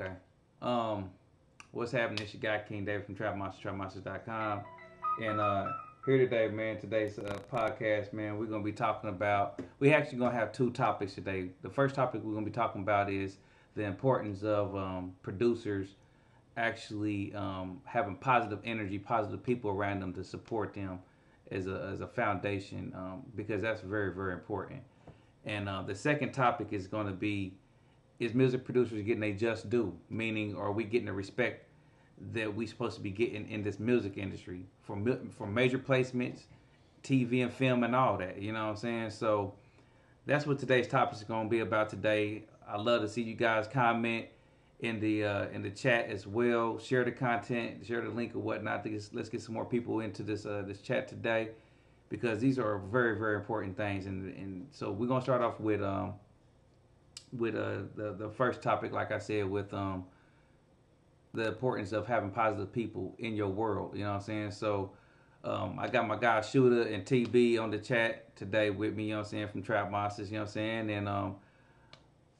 Okay. Um, what's happening? It's your guy King David from TrapMonsters, and here today, man. Today's podcast, man. We're gonna be talking about. We actually gonna have two topics today. The first topic we're gonna be talking about is the importance of producers actually having positive energy, positive people around them to support them as a foundation, because that's very very important. And the second topic is going to be, is music producers getting a just due? Meaning, are we getting the respect that we supposed to be getting in this music industry for major placements, TV and film and all that? You know what I'm saying? So that's what today's topic is going to be about today. I love to see you guys comment in the chat as well. Share the content, share the link or whatnot. Let's get some more people into this chat today, because these are very very important things. And so we're gonna start off with the first topic, like I said, with the importance of having positive people in your world. You know what I'm saying? So I got my guy Shooter and TB on the chat today with me. You know what I'm saying, from Trap Monsters. You know what I'm saying? And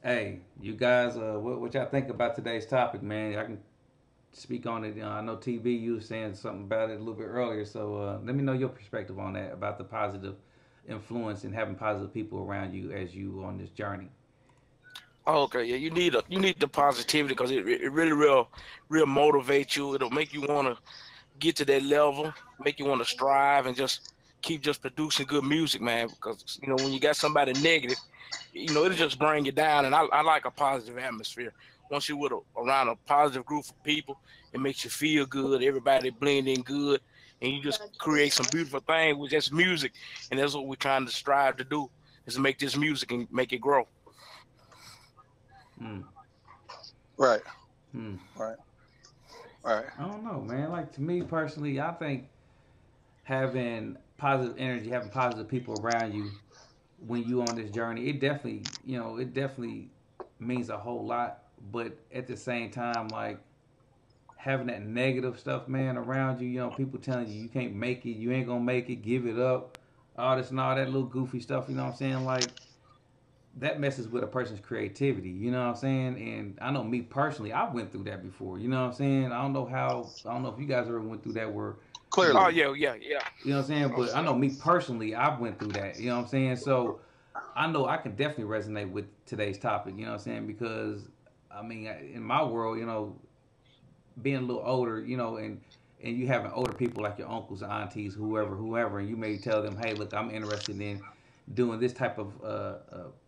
hey, you guys, what y'all think about today's topic, man? I can speak on it. I know TB, you was saying something about it a little bit earlier, so let me know your perspective on that, about the positive influence and having positive people around you as you on this journey. Oh, okay, yeah, you need the positivity because it really real motivate you. It'll make you want to get to that level, make you want to strive and just keep just producing good music, man. Because when you got somebody negative, it'll just bring you down. And I like a positive atmosphere. Once you're around a positive group of people, it makes you feel good. Everybody blend in good, and you just create some beautiful things with just music. And that's what we're trying to strive to do, is to make this music and make it grow. Hmm. Right, Hmm. right, right. I don't know, man. Like, to me personally, I think having positive energy, having positive people around you when you on this journey, it definitely means a whole lot. But at the same time, like, having that negative stuff, man, around you, people telling you you can't make it, you ain't gonna make it, give it up, all this and all that little goofy stuff, you know what I'm saying? Like, that messes with a person's creativity, you know what I'm saying? And I know me personally, I went through that before, you know what I'm saying? I don't know if you guys ever went through that where, Oh Clearly, yeah. you know what I'm saying? Oh, But I know me personally, I went through that, you know what I'm saying? So I know I can definitely resonate with today's topic, you know what I'm saying? Because, I mean, in my world, being a little older, and you having older people like your uncles, aunties, whoever, and you may tell them, hey, look, I'm interested in doing this type of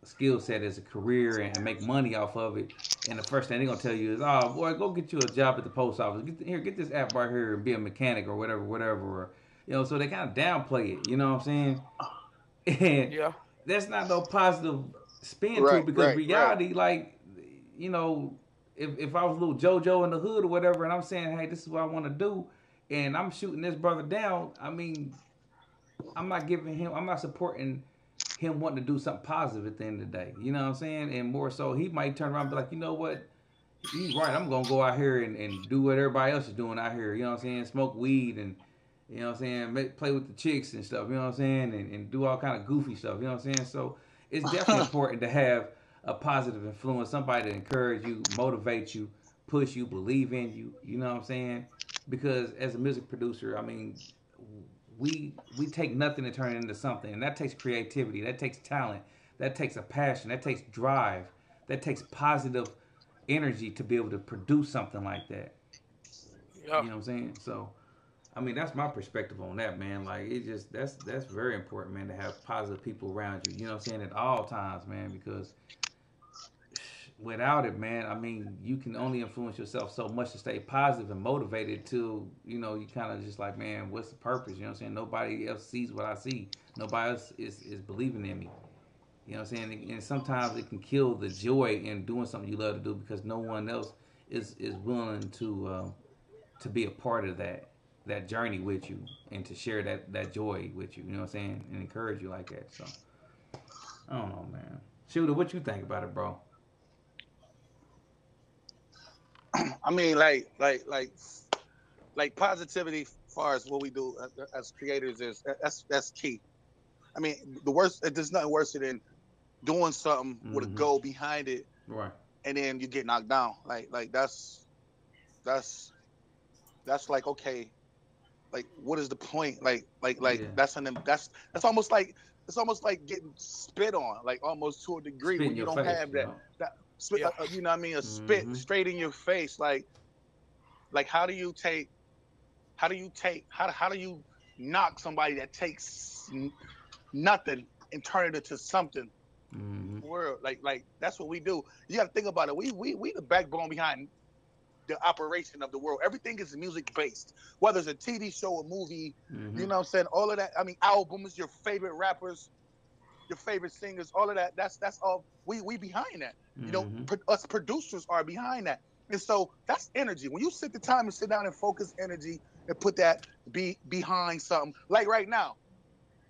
skill set as a career and make money off of it. And the first thing they're gonna tell you is, oh boy, go get you a job at the post office. Get this app right here and be a mechanic or whatever. Or, so they kind of downplay it. You know what I'm saying? And yeah. that's not no positive spin to right, it, because right, right. reality, like, you know, if I was a little JoJo in the hood or whatever, and I'm saying, hey, this is what I want to do, and I'm shooting this brother down, I mean, I'm not supporting him wanting to do something positive at the end of the day. You know what I'm saying? And more so, he might turn around and be like, you know what? He's right. I'm gonna go out here and do what everybody else is doing out here. You know what I'm saying? Smoke weed and, you know what I'm saying, play with the chicks and stuff. You know what I'm saying? And do all kind of goofy stuff. You know what I'm saying? So it's definitely important to have a positive influence, somebody to encourage you, motivate you, push you, believe in you. You know what I'm saying? Because as a music producer, I mean, we take nothing to turn it into something, and that takes creativity, that takes talent, that takes a passion, that takes drive, that takes positive energy to be able to produce something like that. Yeah. You know what I'm saying? So, I mean, that's my perspective on that, man. Like, it just that's very important, man, to have positive people around you. You know what I'm saying, at all times, man, because without it, man, I mean, you can only influence yourself so much to stay positive and motivated till, you kind of just like, man, what's the purpose? You know what I'm saying? Nobody else sees what I see. Nobody else is believing in me. You know what I'm saying? And sometimes it can kill the joy in doing something you love to do, because no one else is willing to be a part of that journey with you and to share that joy with you. You know what I'm saying? And encourage you like that. So I don't know, man. Shooter, what you think about it, bro? I mean, like positivity, as far as what we do as creators, is that's key. I mean, there's nothing worse than doing something with a Mm-hmm. goal behind it, Right. and then you get knocked down. Like that's that's like, okay, like what is the point? Like Yeah. that's almost like, it's almost like getting spit on, like almost to a degree Spit in when you your don't face, have you that know. that spit, Yeah. you know what I mean, a spit Mm-hmm. straight in your face. Like how do you take, how do you knock somebody that takes nothing and turn it into something? Mm-hmm. World, like that's what we do. You got to think about it. We the backbone behind the operation of the world. Everything is music based, whether it's a TV show, a movie, Mm-hmm. you know what I'm saying? All of that. I mean, albums, your favorite rappers, your favorite singers, all of that. That's all. We behind that. You know, Mm-hmm. us producers are behind that, and so that's energy. When you sit the time and sit down and focus energy and put that behind something, like right now,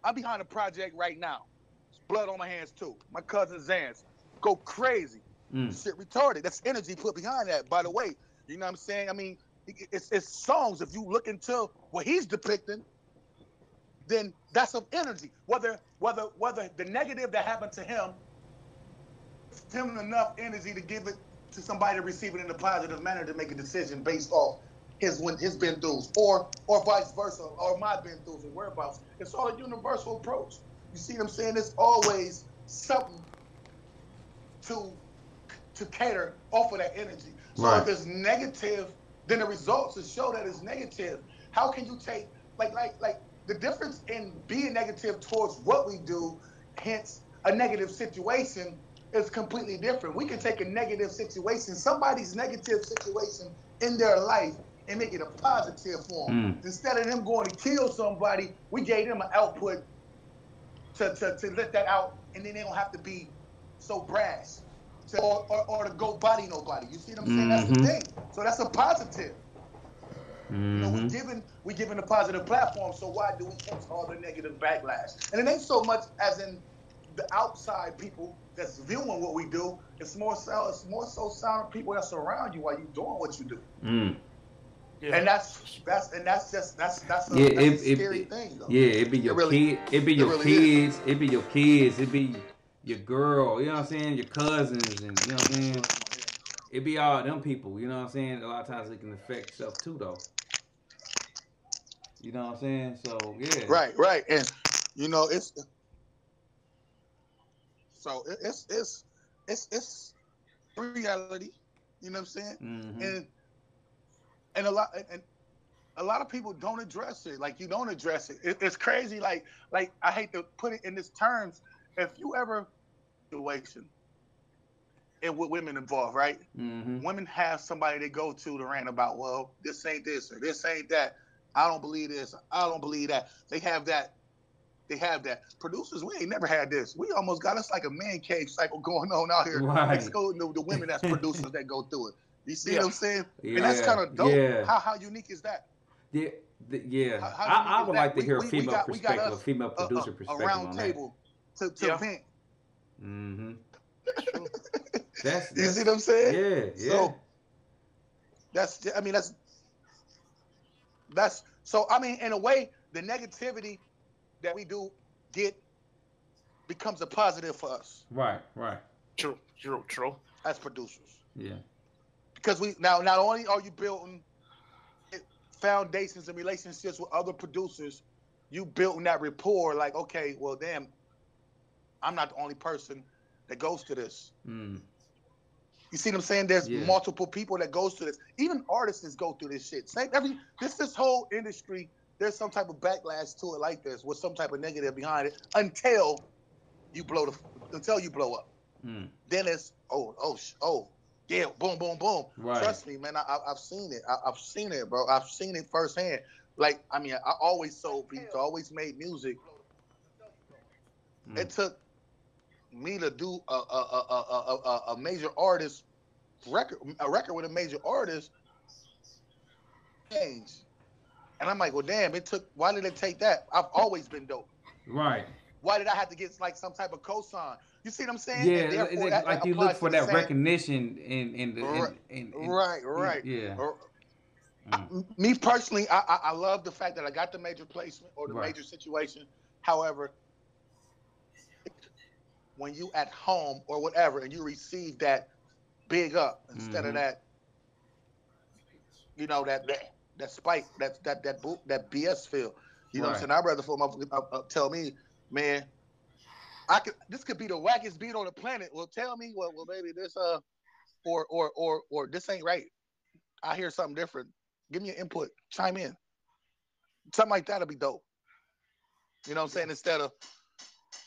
I'm behind a project right now. It's blood on my hands too. My cousin Zans go crazy. Mm. Shit retarded. That's energy put behind that. By the way, you know what I'm saying? I mean, it's songs. If you look into what he's depicting, then that's of energy. Whether the negative that happened to him, him enough energy to give it to somebody to receive it in a positive manner to make a decision based off his been throughs, or vice versa, or my been throughs and whereabouts. It's all a universal approach. You see what I'm saying? There's always something to cater off of that energy. So Right. if it's negative, then the results will show that it's negative. How can you take, like the difference in being negative towards what we do, hence a negative situation, is completely different. We can take a negative situation, somebody's negative situation in their life, and make it a positive for them. Mm. Instead of them going to kill somebody, we gave them an output to let that out, and then they don't have to be so brash or to go body nobody. You see what I'm saying? That's the Mm-hmm. thing. So that's a positive. You know, Mm-hmm. we given a positive platform. So why do we catch all the negative backlash? And it ain't so much as in the outside people that's viewing what we do. It's more so sound people that surround you while you doing what you do. Mm. Yeah. And that's Yeah, a scary thing though. yeah, it be your kid, it be your really is. kids, it be your kids, it be your girl, you know what I'm saying, your cousins, and you know what I'm saying. It be all them people, you know what I'm saying. A lot of times it can affect yourself too, though. You know what I'm saying. So yeah. Right. And you know, it's reality. You know what I'm saying? Mm-hmm. And and a lot of people don't address it. Like you don't address it. It's crazy. Like I hate to put it in these terms. If you ever situation and with women involved, right? Mm-hmm. Women have somebody they go to rant about, well, this ain't this or this ain't that. I don't believe this. I don't believe that. They have that. They have that. Producers, we ain't never had this. We almost got us like a man cave cycle going on out here, Right. excluding the women that's producers that go through it. You see Yeah. what I'm saying? And that's Yeah. kind of dope. Yeah. How unique is that? Yeah. Yeah. How unique I is would that? like to hear a We female we got perspective, a us female producer a perspective round on that. table to Yeah. vent. Mm-hmm. True. That's You see what I'm saying? yeah. So that's so I mean in a way the negativity that we do get becomes a positive for us Right. Right. True. as producers. Yeah. Because we now not only are you building foundations and relationships with other producers, you building that rapport. Like, okay, well, damn, I'm not the only person that goes to this. Mm. You see what I'm saying? There's Yeah. multiple people that goes to this. Even artists go through this shit. Same this whole industry. There's some type of backlash to it like this, with some type of negative behind it until you blow up. Mm. Then it's yeah, boom, boom, boom. Right. Trust me, man. I've seen it. I've seen it, bro. I've seen it firsthand. Like, I mean, I always sold beats, always made music. Mm. It took me to do a major artist record, a record with a major artist change. And I'm like, well, damn, why did it take that? I've always been dope. Right. Why did I have to get like some type of cosign? You see what I'm saying? Yeah, And therefore, like you look for that recognition in right. Yeah. Me personally, I love the fact that I got the major placement or the Right. major situation. However, when you at home or whatever and you receive that big up instead of that, that spike, that BS feel. You know what I'm saying? I'd rather for motherfuckers tell me, man, this could be the wackest beat on the planet. Well, tell me, well, baby, this or this ain't right. I hear something different. Give me your input. Chime in. Something like that'll be dope. You know what I'm saying? Instead of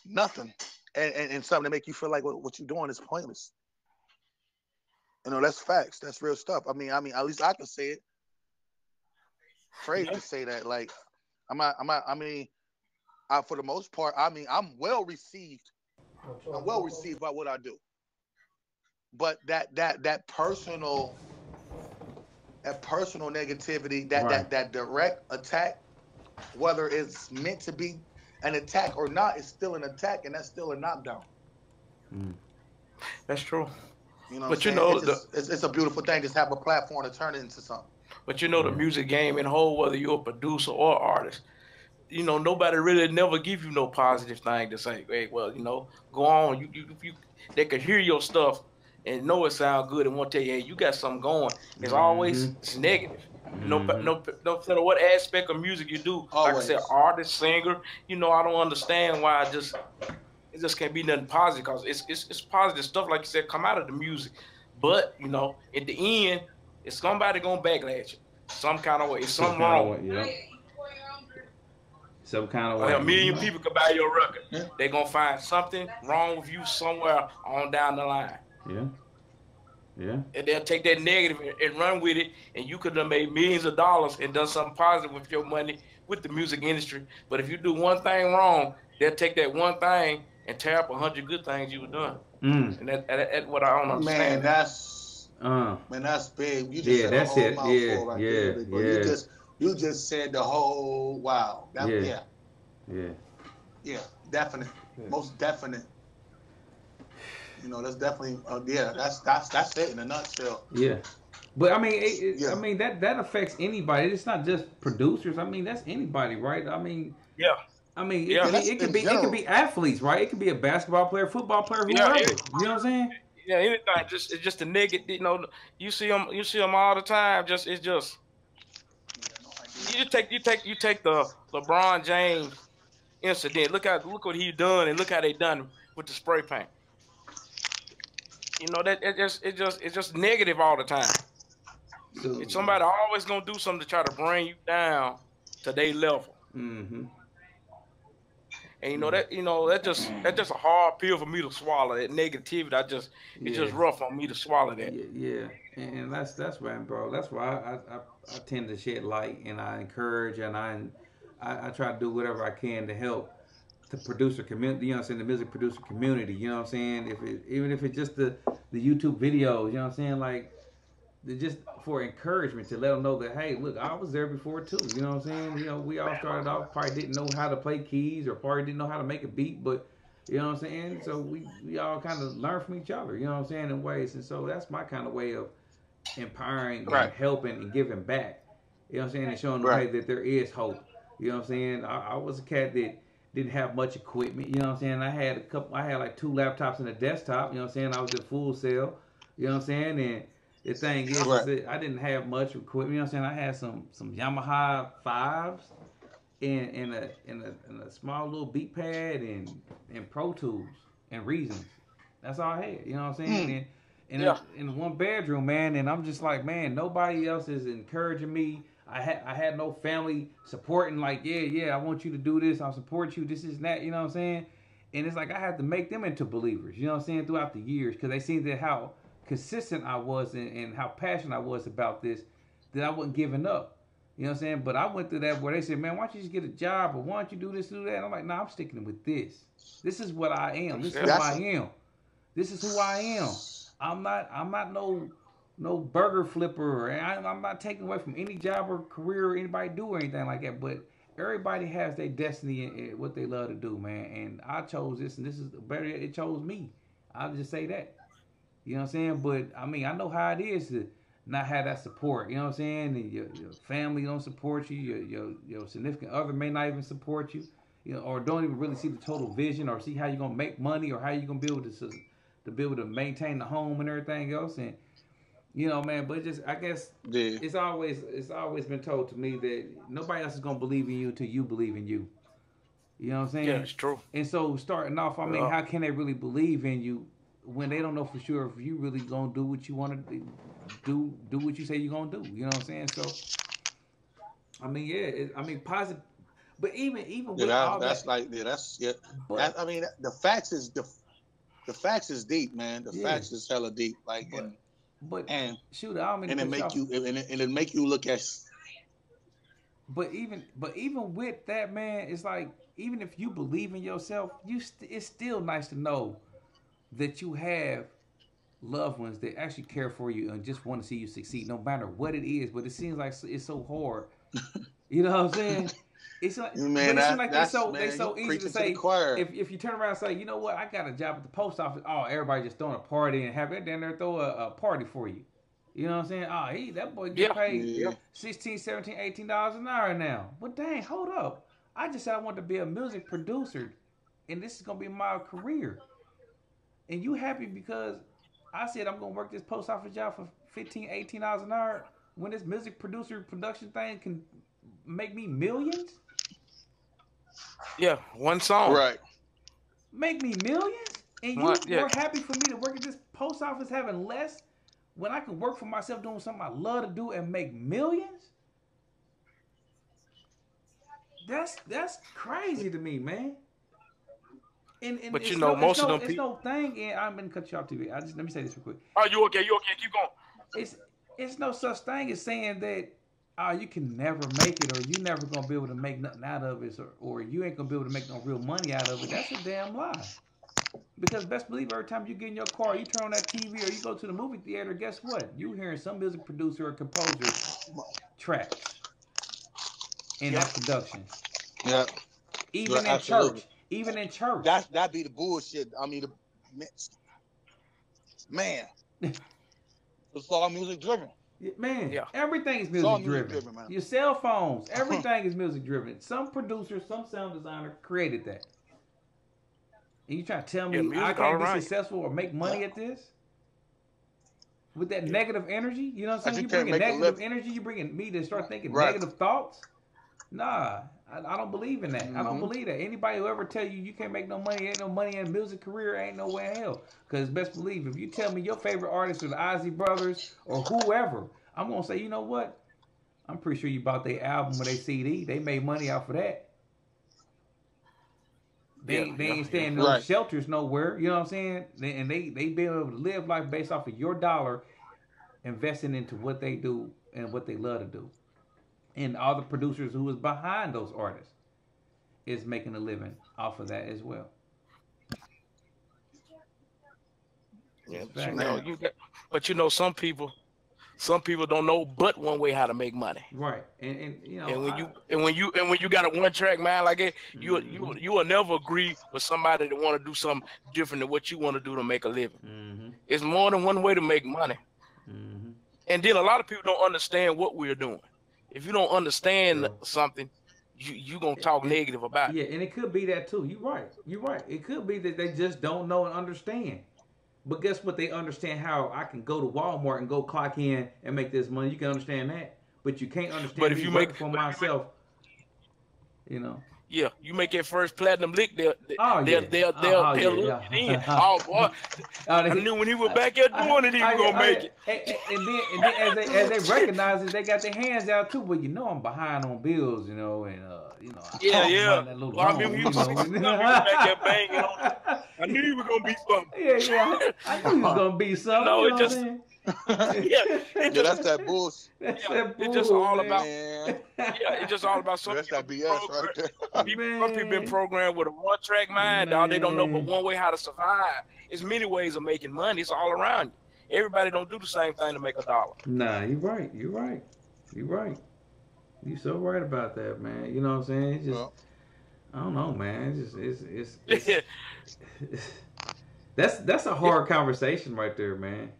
nothing and something to make you feel like what you're doing is pointless. That's facts. That's real stuff. I mean, at least I can say it. Afraid to say that. Like, for the most part, I'm well received. I'm well received by what I do. But that personal negativity, that direct attack, whether it's meant to be an attack or not, it's still an attack, and that's still a knockdown. That's true. But it's a beautiful thing. Just have a platform to turn it into something. But the music game in whole, whether you're a producer or artist, nobody really never give you no positive thing to say. Hey, well, go on. You they could hear your stuff and know it sound good and want to tell you, hey, you got something going. It's always it's negative. No matter what aspect of music you do. Always. Like I said, artist, singer. I don't understand why it just can't be nothing positive, because it's positive stuff, like you said, come out of the music. But at the end, it's somebody gonna backlash you some kind of way. It's something wrong. Some kind of way. A million people could buy your record. Yeah. They're gonna find something wrong with you somewhere on down the line. Yeah. And they'll take that negative and run with it, and you could have made millions of dollars and done something positive with your money with the music industry. But if you do one thing wrong, they'll take that one thing and tear up 100 good things you were doing. And that's what I don't understand. Man, that's big. You just said the whole mouthful right there, big boy. You just said the whole wow. Yeah, definite. Most definite. That's definitely that's it in a nutshell. Yeah. But I mean, that affects anybody. It's not just producers. I mean, that's anybody, right? I mean, it could be athletes, right? It could be a basketball player, football player, whoever. You know what I'm saying? Yeah, anything. It's just a negative. You see them all the time. You take the LeBron James incident. Look what he done, and look how they done with the spray paint. It's just negative all the time. So, somebody always gonna do something to try to bring you down to their level. Mm-hmm. And that's just a hard pill for me to swallow. That negativity, it's just rough on me to swallow that. Yeah. And that's right, bro. That's why I tend to shed light, and I encourage, and I try to do whatever I can to help the producer community. The music producer community. You know what I'm saying? Even if it's just the YouTube videos. You know what I'm saying? Like, just for encouragement, to let them know that, hey, look, I was there before too. You know what I'm saying? We all started off, probably didn't know how to play keys, or probably didn't know how to make a beat, but you know what I'm saying? So we all kind of learn from each other, you know what I'm saying, in ways. And so that's my kind of way of empowering and helping and giving back. You know what I'm saying? And showing them, hey, that there is hope. You know what I'm saying? I was a cat that didn't have much equipment, you know what I'm saying? I had like 2 laptops and a desktop, you know what I'm saying? I was at Full Sail, you know what I'm saying? And the thing is that I didn't have much equipment. You know what I'm saying? I had some Yamaha 5s and a small little beat pad and Pro Tools and Reasons. That's all I had. You know what I'm saying? In one bedroom, man. And I'm just like, man, nobody else is encouraging me. I had no family supporting. Like, I want you to do this. I'll support you. This is that. You know what I'm saying? And it's like I had to make them into believers. You know what I'm saying? Throughout the years, because they seen that how consistent I was and how passionate I was about this, that I wasn't giving up. You know what I'm saying? But I went through that where they said, man, why don't you just get a job, or why don't you do this, do that? And I'm like, nah, I'm sticking with this. This is what I am. This is who I am. This is who I am. I'm not no burger flipper. I'm not taking away from any job or career or anybody do or anything like that. But everybody has their destiny and what they love to do, man. And I chose this, and this is better. It chose me. I'll just say that. You know what I'm saying? But I mean, I know how it is to not have that support. You know what I'm saying? And your family don't support you. Your significant other may not even support you. Or don't even really see the total vision, or see how you're gonna make money, or how you're gonna be able to be able to maintain the home and everything else, and you know, man. But just I guess Yeah. it's always been told to me that nobody else is gonna believe in you until you believe in you. You know what I'm saying? Yeah, it's true. And so starting off, I mean, Yeah. how can they really believe in you when they don't know for sure if you really gonna do what you want to do what you say you're gonna do? You know what I'm saying? So I mean, yeah, I mean, positive. But even Yeah, with all that's that, like yeah, that's yeah. but I mean, the facts is deep, man. The yeah, facts is hella deep. Like but but and shoot, I don't mean to and it cut you make off. you and it make you look at But even with that, man, it's like even if you believe in yourself, it's still nice to know that you have loved ones that actually care for you and just want to see you succeed, no matter what it is. But it seems like it's so hard. You know what I'm saying? It's like, man. but it seems like they That's so man. You easy to preaching to the say. choir. If you turn around and say, you know what, I got a job at the post office. Oh, everybody just throwing a party and have it down there throw a party for you. You know what I'm saying? Oh, that boy get paid Yeah. 16, 17, $18 an hour now. But dang, hold up. I just said I want to be a music producer, and this is gonna be my career. And you happy because I said I'm gonna work this post office job for 15, $18 an hour when this music producer production thing can make me millions? Yeah, one song. Right. Make me millions? And you Yeah. were happy for me to work at this post office having less when I can work for myself doing something I love to do and make millions? That's crazy to me, man. And But it's you know, most of them it's people. no thing. And I'm gonna cut you off, TV. Let me say this real quick. Oh, you okay? You okay? Keep going. It's no such thing as saying that you can never make it or you never gonna be able to make nothing out of it or you ain't gonna be able to make no real money out of it. That's a damn lie. Because best believe every time you get in your car, you turn on that TV or you go to the movie theater, guess what? You hearing some music producer or composer tracks in that production. Yeah. Even in Absolutely. church. Even in church. That be the bullshit. I mean, man, it's all music driven. Man, Yeah. everything is It's all music music driven. driven, man. Your cell phones, everything is music driven. Some producer, some sound designer created that. And you trying to tell me Yeah, music I can't be all right. successful or make money at this? With that negative energy? You know what I'm Like saying? you You can't bringing make a negative living. energy, you bringing me to start thinking Right. negative thoughts? Nah, I don't believe in that. I don't Mhm. believe that. Anybody who ever tell you can't make no money, ain't no money in a music career, ain't no way in hell. Because best believe, if you tell me your favorite artists are the Ozzy Brothers or whoever, I'm going to say, you know what? I'm pretty sure you bought their album or their CD. They made money off of that. They ain't staying in no Right. shelters nowhere. You know what I'm saying? And they be able to live life based off of your dollar, investing into what they do and what they love to do. And all the producers who is behind those artists is making a living off of that as well. Yeah, It's but fact. but you know, some people don't know but one way how to make money. Right. And you know, And when you got a one track mind like that, Mhm. you will never agree with somebody that want to do something different than what you want to do to make a living. Mhm. It's more than one way to make money. Mhm. And then a lot of people don't understand what we're doing. If you don't understand True. something, you gonna talk negative about it. Yeah, and it could be that too. You're right. You're right. It could be that they just don't know and understand. But guess what? They understand how I can go to Walmart and go clock in and make this money. You can understand that, but you can't understand But if me you working make- for but if you myself. You know. Yeah, you make that first platinum lick, they'll Oh, yeah. they'll Oh, yeah, look yeah. it in. Oh boy, I knew when he was back there doing it, he was gonna make it. And then as they recognize it, they got their hands out too. But you know I'm behind on bills, you know, and Yeah. that little Well, I loan, mean, he you was know. back there banging on it. I knew he was gonna be something. Yeah. I knew he was gonna be something. No, you it know just- what I'm saying? Yeah, Yeah, that's that bullshit. That's Yeah, that it's just bull, all man. about- Man, yeah, it's just all about some that's that people. BS right there. Some people been programmed with a one track mind, dog. They don't know but Man. one way how to survive. There's many ways of making money. It's all around you. Everybody don't do the same thing to make a dollar. Nah, you're right. You're right. You so right about that, man. You know what I'm saying? It's just, Well, I don't know, man. It's that's a hard conversation right there, man.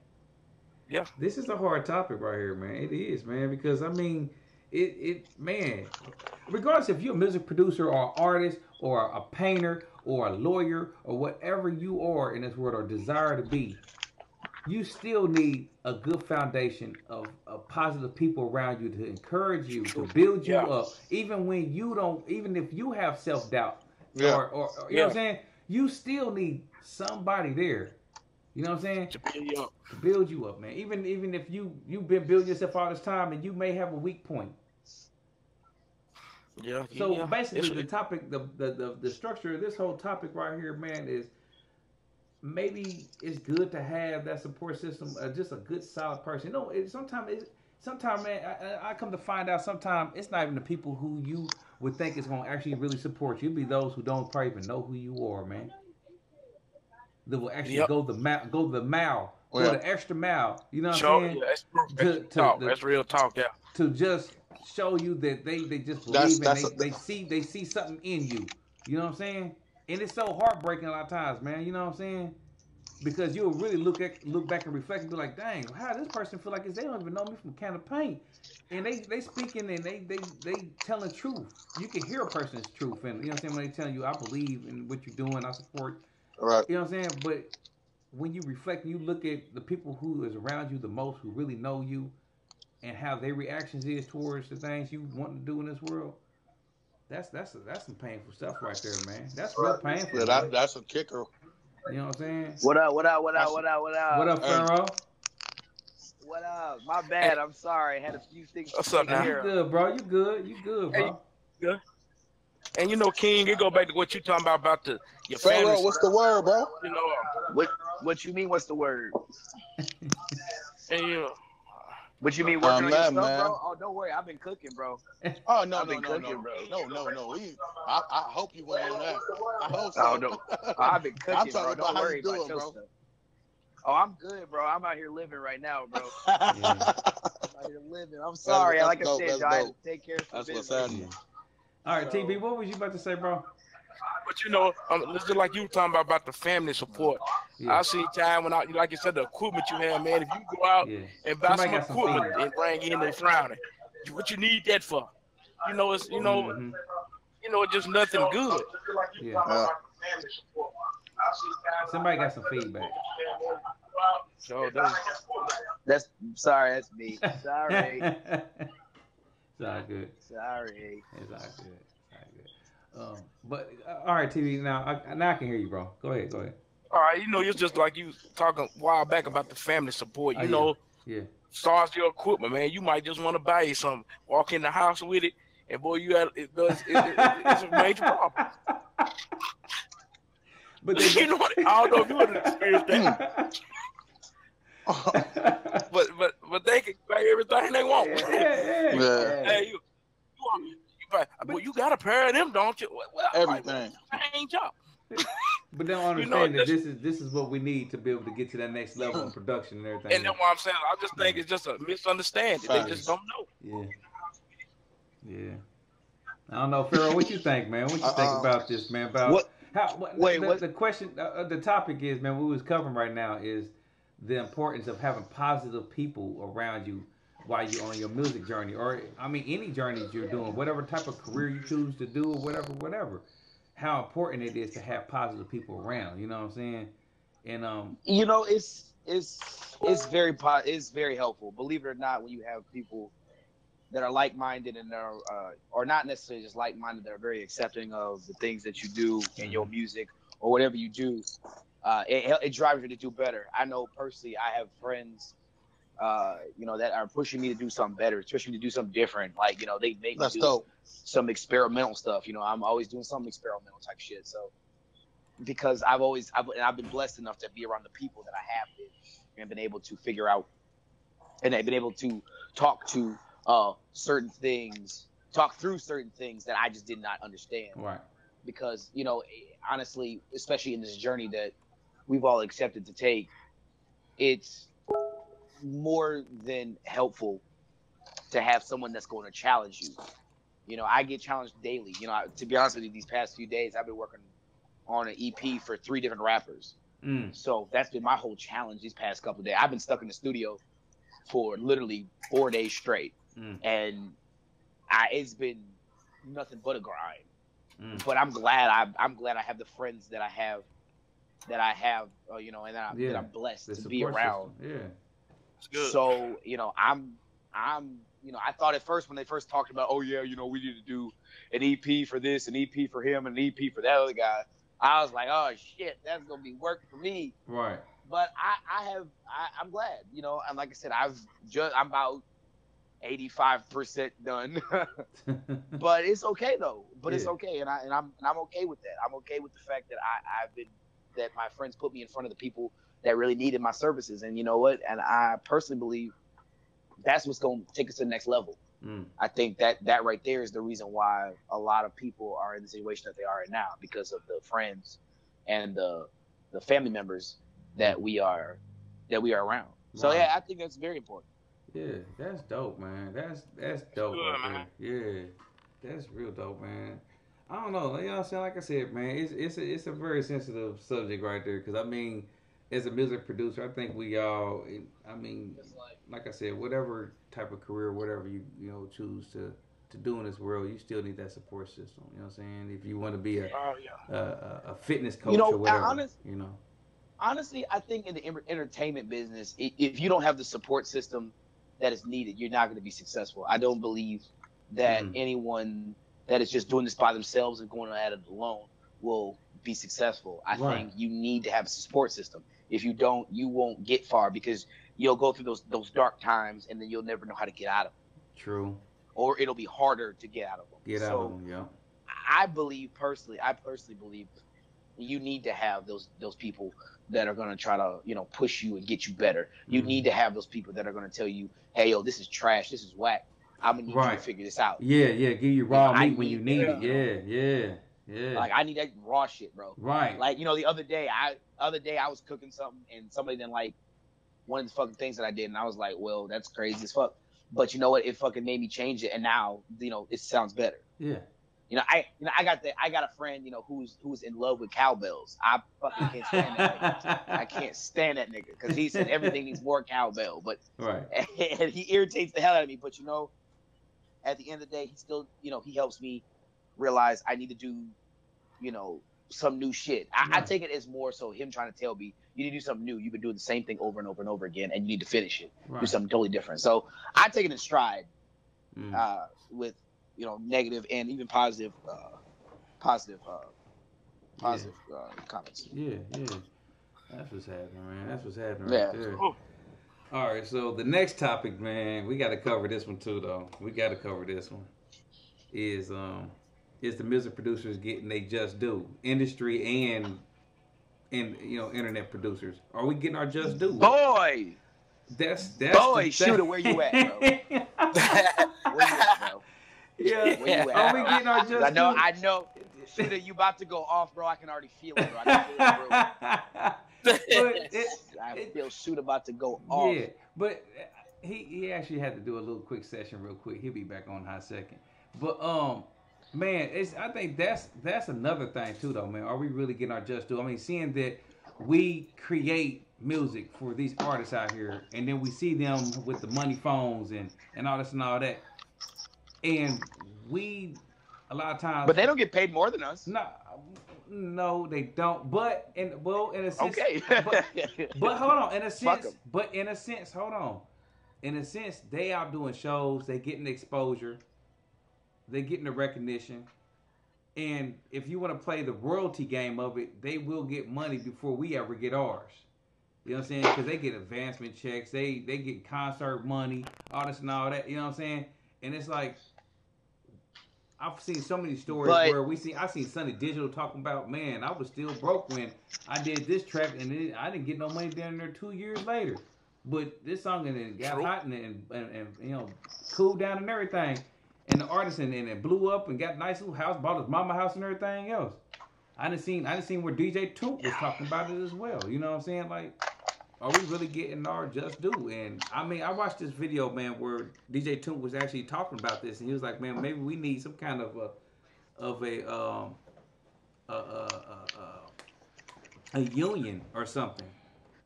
Yeah. This is a hard topic right here, man. It is, man, because I mean, Man, regardless if you're a music producer or an artist or a painter or a lawyer or whatever you are in this world or desire to be, you still need a good foundation of positive people around you to encourage you, to build you Yeah. up, even when you don't, even if you have self doubt, Yeah. or you know what I'm saying, you still need somebody there. You know what I'm saying? To build you up. To build you up, man. Even if you've been building yourself all this time and you may have a weak point. Yeah. So yeah. basically, It's- the topic, the structure of this whole topic right here, man, is maybe it's good to have that support system, just a good, solid person. You know, sometimes, man, I come to find out sometimes it's not even the people who you would think is going to actually really support you. It'd be those who don't probably even know who you are, man. That will actually Yep. go the mile, go Yeah. the extra mile. You know what Sure, I'm saying? yeah, that's, To- talk. to- That's real talk. Yeah. To just show you that they just That's- believe that's and they see something in you. You know what I'm saying? And it's so heartbreaking a lot of times, man. You know what I'm saying? Because you'll really look back and reflect and be like, dang, how does this person feel like this? They don't even know me from a can of paint. And they speaking and they telling truth. You can hear a person's truth, and you know what I'm saying, when they telling you, I believe in what you're doing, I support. Right. You know what I'm saying? But when you reflect and you look at the people who is around you the most, who really know you, and how their reactions is towards the things you want to do in this world, that's some painful stuff right there, man. That's real painful. Yeah, man. that's a kicker. You know what I'm saying? What up? What up? What up, Hey. Pharaoh? What up? My bad. I'm sorry. I had a few things. What's to up take now? You care of. good, bro? You good, bro? And you know, King, it go back to what you talking about your family. Pharaoh, what's the word, bro? You know, What you mean? What's the word? and you know, What you mean working on your man, stuff, man. bro? Oh, don't worry. I've been cooking, bro. Oh no, I've been no, cooking, bro. no. I hope you went on that. I hope so. Oh, no. I've been I'm cooking, talking bro. about Don't how worry you doing, about your bro. stuff. Oh, I'm good, bro. I'm out here living right now, bro. Yeah. I'm out here living. I'm sorry. That's Like I dope, said, that's y'all, I had to dope. take care of some That's what's business. happening. All right, TB, what was you about to say, bro? but you know, it's just like you were talking about the family support. Yeah. I see time when like you said, the equipment you have, man. If you go out Yeah. and buy Somebody some got some equipment feed. and bring in, they frowning. What you need that for? You know, it's Mhm. it's just nothing good. Yeah. Somebody got some feedback. So That's sorry. That's me. Sorry. It's all good. Sorry. It's all good. It's all good. But all right, TV. Now I can hear you, bro. Go ahead. all right, it's just like you talking a while back about the family support. Oh, You yeah. know, Yeah. stars your equipment, man. You might just want to buy you something, walk in the house with it, and boy, it's a major problem. But they You know what? I don't know if you would experience that, but they can buy everything they want. yeah. Yeah. Hey, you buy, well, you got a pair of them, don't you? Well, Everything. change up. But they don't You know, understand that this is what we need to be able to get to that next level of production and everything. And that's what I'm saying. I just think it's just a misunderstanding. They just don't know. Yeah. I don't know, Pharaoh. What you think, man? What you think about this, man? About What- wait, what- the question, the topic is, man. What we was covering right now is the importance of having positive people around you while you're on your music journey, or I mean, any journey you're doing, whatever type of career you choose to do, or whatever. How important it is to have positive people around. You know what I'm saying? And You know, it's very it's very helpful. Believe it or not, when you have people that are like-minded and are or not necessarily just like-minded, that are very accepting of the things that you do in your music or whatever you do, it drives you to do better. I know personally, I have friends, that are pushing me to do something better, pushing me to do something different. Like, they make me That's do dope. some experimental stuff. I'm always doing some experimental type shit. So because I've been blessed enough to be around the people that I have been and been able to figure out, and I've been able to talk to certain things, talk through certain things that I just did not understand. right. Because, honestly, especially in this journey that we've all accepted to take, it's more than helpful to have someone that's going to challenge you. I get challenged daily. To be honest with you, these past few days, I've been working on an EP for 3 different rappers. So that's been my whole challenge these past couple of days. I've been stuck in the studio for literally 4 days straight. And it's been nothing but a grind. Mm. But I'm glad I have the friends that I have, you know, and that I'm blessed The to be support around. system. Yeah. It's good. So, you know, I'm, you know, I thought at first when they first talked about, oh yeah, you know, we need to do an EP for this, an EP for him, and an EP for that other guy. I was like, oh shit, that's gonna be work for me. Right. But I'm glad, you know, and like I said, I'm about 85% done. But it's okay though. But it's Yeah. okay, and I'm okay with that. I'm okay with the fact that that my friends put me in front of the people that really needed my services. And you know what? And I personally believe that's what's going to take us to the next level. Mm. I think that right there is the reason why a lot of people are in the situation that they are in now, because of the friends and the family members that we are around. So Right. yeah, I think that's very important. Yeah, that's dope, man. That's dope Good, right man. there. Yeah, that's real dope, man. I don't know, you know what I'm saying? Like I said, man, it's a very sensitive subject right there. Because I mean, as a music producer, I think we all, I mean, like I said, whatever type of career, whatever you know choose to do in this world, you still need that support system. You know what I'm saying? If you want to be Oh yeah. a fitness coach You know, or whatever, you know. Honestly, I think in the entertainment business, if you don't have the support system that is needed, you're not going to be successful. I don't believe that anyone that is just doing this by themselves and going at it alone will be successful. I Right. think you need to have a support system. If you don't, you won't get far, because you'll go through those dark times and then you'll never know how to get out of them, True. or it'll be harder to get out of them. Get out of them, yeah. I personally believe you need to have those people that are going to try to, you know, push you and get you better. You need to have those people that are going to tell you, hey, yo, this is trash, this is whack, I'm going to need you to figure this out. Yeah, give you raw I meat when you need it. Yeah. Like, I need that raw shit, bro. Right. Like, you know, the other day I was cooking something and somebody didn't like one of the fucking things that I did, and I was like, well, that's crazy as fuck. But you know what? It fucking made me change it, and now, you know, it sounds better. Yeah. You know, I got a friend, you know, who's in love with cowbells. I fucking can't stand that nigga. I can't stand that nigga, because he said everything needs more cowbell. But Right. and he irritates the hell out of me. But you know, at the end of the day, he still, you know, he helps me realize I need to do, you know, some new shit. I take it as more so him trying to tell me, you need to do something new. You've been doing the same thing over and over and over again, and you need to finish it. Right. Do something totally different. So I take it in stride, Mm. with, you know, negative and even positive comments. Yeah. That's what's happening, man. That's what's happening Yeah. right there. Oh. All right, so the next topic, man, we got to cover this one too, though. We got to cover this one. Is the music producers getting they just due? Industry and you know, internet producers. Are we getting our just due? Boy, That's boy, the shooter, thing. where you at, bro? Where you at, bro? Yeah. Where you at, Are we bro? getting our just I know, due? I know. Shooter, you about to go off, bro. I can already feel it, bro. I can feel it, bro. I feel Shooter about to go off. Yeah, but he actually had to do a little quick session real quick. He'll be back on in a hot second. But man, I think that's another thing too, though, man. Are we really getting our just due? I mean, seeing that we create music for these artists out here, and then we see them with the money phones and all this and all that, and we a lot of times. But they don't get paid more than us. No, they don't. But in a sense, Okay. but hold on. In a Fuck sense, 'em. but in a sense, hold on. In a sense, they out doing shows. They getting the exposure. They getting the recognition. And if you want to play the royalty game of it, they will get money before we ever get ours. You know what I'm saying? Because they get advancement checks. They get concert money, all this and all that. You know what I'm saying? And it's like, I've seen so many stories where I seen Sonny Digital talking about, man, I was still broke when I did this track, and I didn't get no money down there 2 years later. But this song and it got hot and you know, cooled down and everything. And the artist and it blew up and got a nice little house, bought his mama house and everything else. I done seen where DJ Toomp was talking about it as well. You know what I'm saying? Like, are we really getting our just due? And I mean, I watched this video, man, where DJ Toomp was actually talking about this, and he was like, man, maybe we need some kind of a union or something.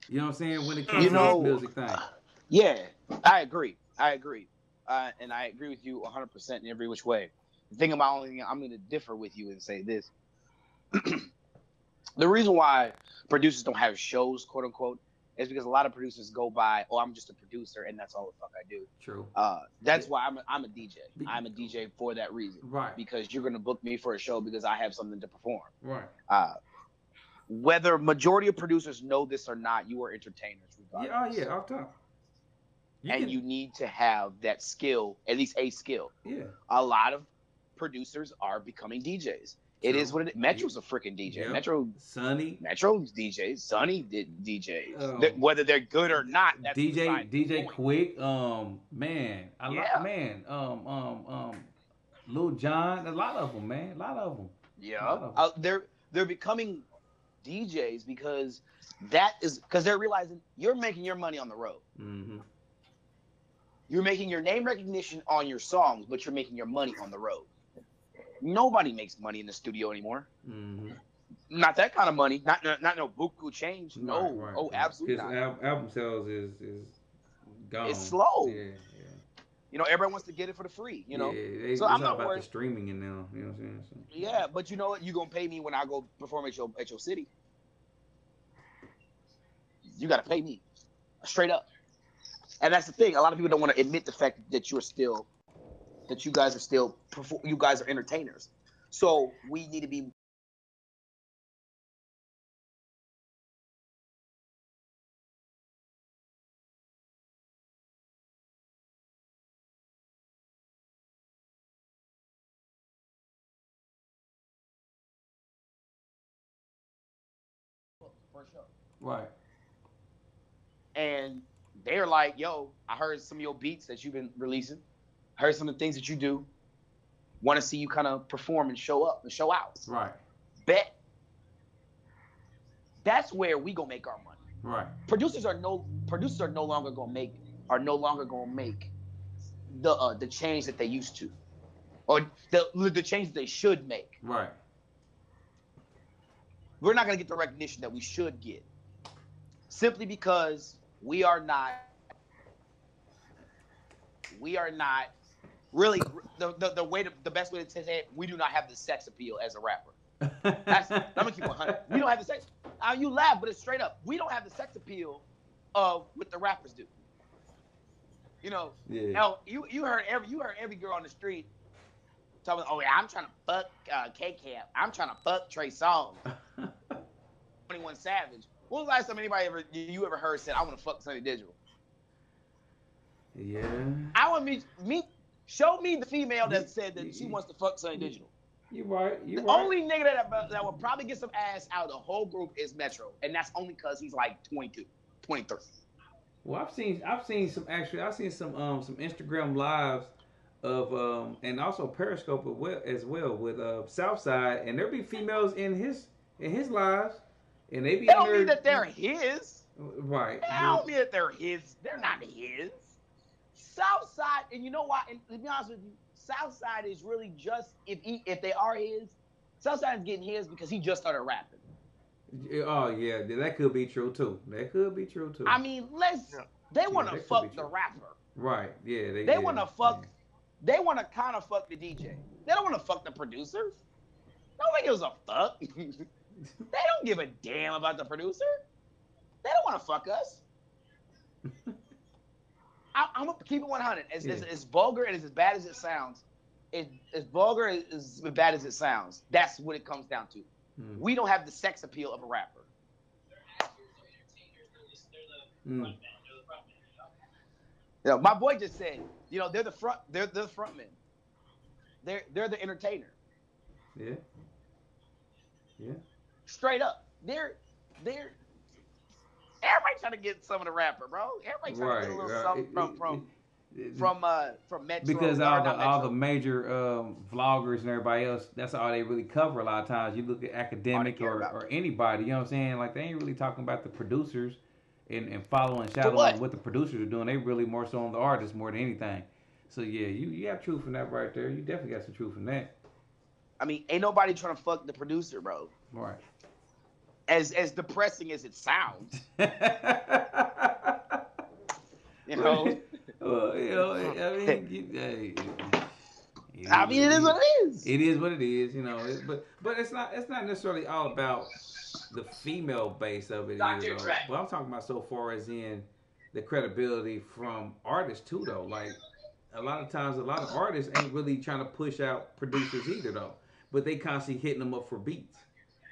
You know what I'm saying? When it comes to this music thing. Yeah, I agree. and I agree with you 100% in every which way. The thing about only I'm going to differ with you and say this: the reason why producers don't have shows, quote unquote, is because a lot of producers go by, "Oh, I'm just a producer, and that's all the fuck I do." True. That's why I'm a DJ. I'm a DJ for that reason, Right. because you're going to book me for a show because I have something to perform. Right. Whether majority of producers know this or not, you are entertainers regardless. Yeah. Off top. You need to have that skill, at least a skill. Yeah. A lot of producers are becoming DJs. It is what it is. Metro's a freaking DJ. Yep. Metro DJs. Sonny did DJs. Whether they're good or not, that's DJ Quick. Lil Jon. A lot of them, man. A lot of them. Yeah. They're becoming DJs because they're realizing you're making your money on the road. Mm-hmm. You're making your name recognition on your songs, but you're making your money on the road. Nobody makes money in the studio anymore. Mm-hmm. Not that kind of money. Not no buku change. No. Right. Oh, absolutely not. Album sales is gone. It's slow. Yeah. You know, everyone wants to get it for the free. You know. Yeah, so I'm not about worried. the streaming and now. You know what I'm saying? So. Yeah, but you know what? You're gonna pay me when I go perform at your city. You gotta pay me, straight up. And that's the thing. A lot of people don't want to admit the fact that you guys are entertainers. So we need to be. For sure. Right. And they're like, yo, I heard some of your beats that you've been releasing. I heard some of the things that you do. Want to see you kind of perform and show up and show out. Right. Bet. That's where we gonna make our money. Right. Producers are no longer gonna make the change that they used to, or the change that they should make. Right. We're not gonna get the recognition that we should get, simply because we are not really the best way to say it. We do not have the sex appeal as a rapper. I'm gonna keep 100. We don't have the sex. You laugh, but it's straight up. We don't have the sex appeal of what the rappers do. You know, hell, you heard every girl on the street talking, "Oh yeah, I'm trying to fuck K-Camp. I'm trying to fuck Trey Songz." 21 Savage. When was the last time anybody you ever heard said, "I want to fuck Sonny Digital"? Yeah. I want show me the female that said that she wants to fuck Sonny Digital. You're right. The only nigga that will probably get some ass out of the whole group is Metro, and that's only because he's like 22, 23. Well, I've seen some Instagram lives of and also Periscope as well with Southside, and there be females in his lives, and they be. That don't mean that they're his. Right. That don't mean that they're his. They're not his. Southside, and you know why? And to be honest with you, Southside is really just if they are his, Southside is getting his because he just started rapping. Oh yeah, that could be true too. I mean, they want to fuck the rapper. Right. Yeah. They want to fuck. Yeah. They want to kind of fuck the DJ. They don't want to fuck the producers. Nobody gives a fuck. They don't give a damn about the producer. They don't want to fuck us. I'm gonna keep it 100. As vulgar and as bad as it sounds, as vulgar as bad as it sounds, that's what it comes down to. We don't have the sex appeal of a rapper. You know, my boy just said, you know, they're the front men. They're the entertainer. Yeah. Yeah. Straight up. They're everybody trying to get some of the rapper, bro. Everybody trying to get a little something from Metro. Because all the major vloggers and everybody else, that's all they really cover a lot of times. You look at Academic or anybody, you know what I'm saying? Like, they ain't really talking about the producers and following shadowing what the producers are doing. They really more so on the artists more than anything. So yeah, you have truth in that right there. You definitely got some truth in that. I mean, ain't nobody trying to fuck the producer, bro. Right. As depressing as it sounds. You know? Well, you know, I mean, I mean, it is what it is. It is what it is, you know. But it's not necessarily all about the female base of it either, though. But I'm talking about so far as in the credibility from artists too, though. Like a lot of times, a lot of artists ain't really trying to push out producers either, though. But they constantly hitting them up for beats.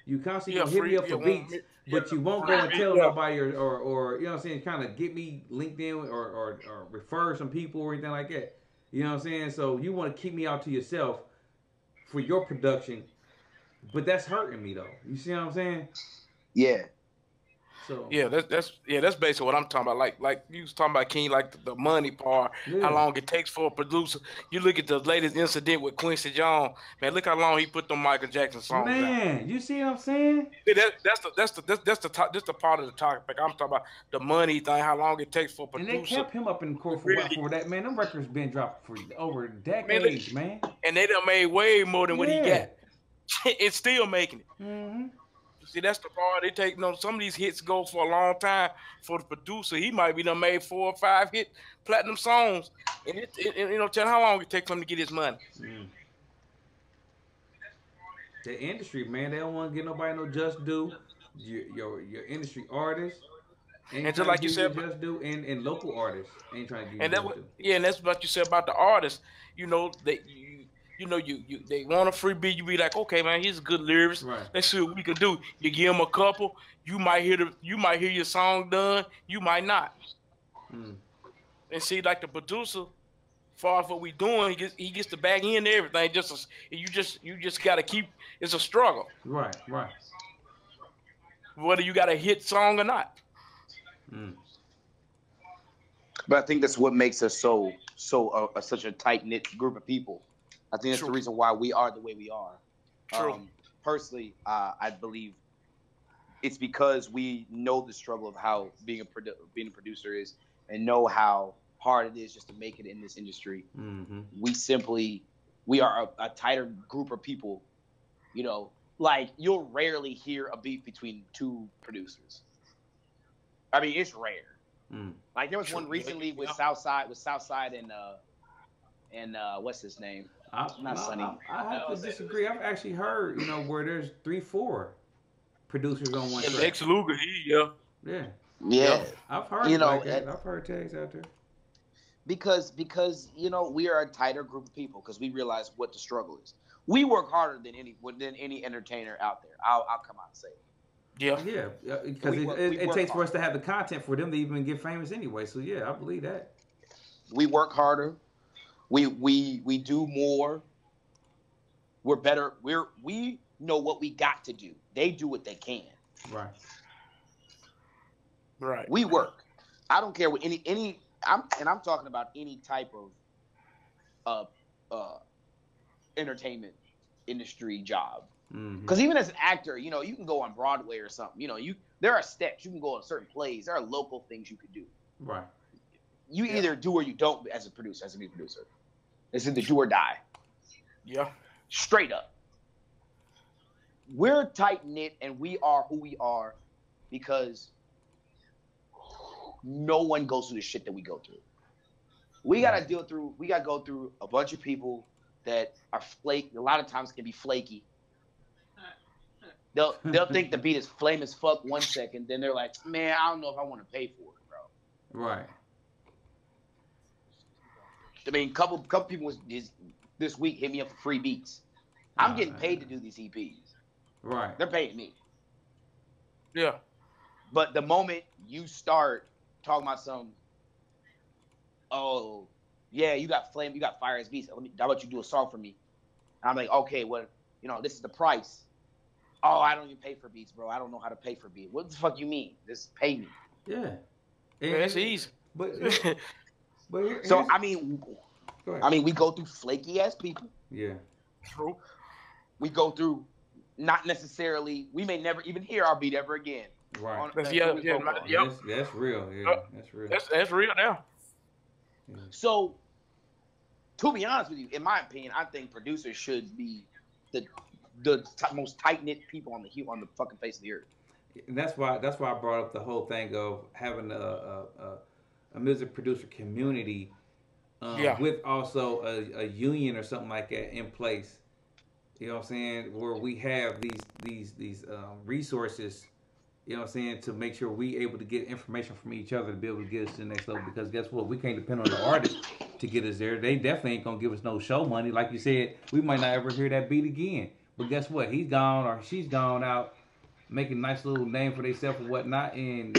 You constantly gonna hit me up for beats, but you won't go and tell nobody or you know what I'm saying, kind of get me linked in or refer some people or anything like that. You know what I'm saying? So you want to keep me out to yourself for your production, but that's hurting me though. You see what I'm saying? Yeah. So Yeah, that's basically what I'm talking about. Like you was talking about, King, like the money part, how long it takes for a producer. You look at the latest incident with Quincy Jones, man. Look how long he put them Michael Jackson songs out. Man, you see what I'm saying? Yeah, that's the part of the topic. I'm talking about the money thing, how long it takes for a producer. And they kept him up in court for that, man. Them records been dropped for over decades, man. And they done made way more than what he got. It's still making it. Mm-hmm. See, that's the part they take. Some of these hits go for a long time for the producer. He might be done made 4 or 5 hit platinum songs, and tell how long it takes him to get his money. Mm. The industry, man, they don't want to get nobody no just due. Your industry artists, and just like you said, just due, and local artists ain't trying to give you and just that, due. Yeah, and that's what you said about the artists. They want a free beat. You be like, okay, man, he's a good lyricist. Right. Let's see what we can do. You give him a couple. You might hear your song done. You might not. Mm. And see, like the producer, far as what we doing, he gets the back end and everything. You just gotta keep. It's a struggle. Right. Whether you got a hit song or not. Mm. But I think that's what makes us such a tight knit group of people. I think that's the reason why we are the way we are. True. Personally, I believe it's because we know the struggle of how being a producer is, and know how hard it is just to make it in this industry. Mm-hmm. We are a tighter group of people. You know, like you'll rarely hear a beef between 2 producers. I mean, it's rare. Mm. Like there was one recently with Southside and what's his name? Sonny. I have to disagree. I've actually heard, where there's 3-4 producers on one track. Lex Luger, yeah. Yeah. I've heard I've heard tags out there. Because we are a tighter group of people because we realize what the struggle is. We work harder than any entertainer out there. I'll come out and say it. Yeah, because it takes for us to have the content for them to even get famous anyway. So yeah, I believe that. We work harder. We do more. We're better. We know what we got to do. They do what they can. Right. We work. I don't care what I'm talking about any type of entertainment industry job. Because even as an actor, you can go on Broadway or something. There are steps. You can go on certain plays. There are local things you could do. Right. You either do or you don't as a producer, as a music producer. It's either do or die. Yeah. Straight up. We're tight knit and we are who we are because no one goes through the shit that we go through. We gotta go through a bunch of people that are a lot of times can be flaky. They'll think the beat is flame as fuck 1 second, then they're like, man, I don't know if I want to pay for it, bro. Right. I mean, couple people this week hit me up for free beats. I'm getting paid to do these EPs. Right. They're paying me. Yeah. But the moment you start talking about you got fire as beats. How about you do a song for me? And I'm like, okay, well, this is the price. Oh, I don't even pay for beats, bro. I don't know how to pay for beats. What the fuck you mean? Just pay me. Yeah. It's easy. But so I mean, we go through flaky ass people. Yeah. True. We go through not necessarily. We may never even hear our beat ever again. Right. That's real. Yeah, that's real. That's real now. Yeah. So, to be honest with you, in my opinion, I think producers should be the most tight knit people on the fucking face of the earth. And that's why I brought up the whole thing of having a music producer community Yeah. with also a union or something like that in place. You know what I'm saying? Where we have these resources. You know what I'm saying, to make sure we able to get information from each other to be able to get us to the next level. Because guess what? We can't depend on the artist to get us there. They definitely ain't gonna give us no show money. Like you said, we might not ever hear that beat again. But guess what? He's gone or she's gone out making a nice little name for themselves and whatnot, and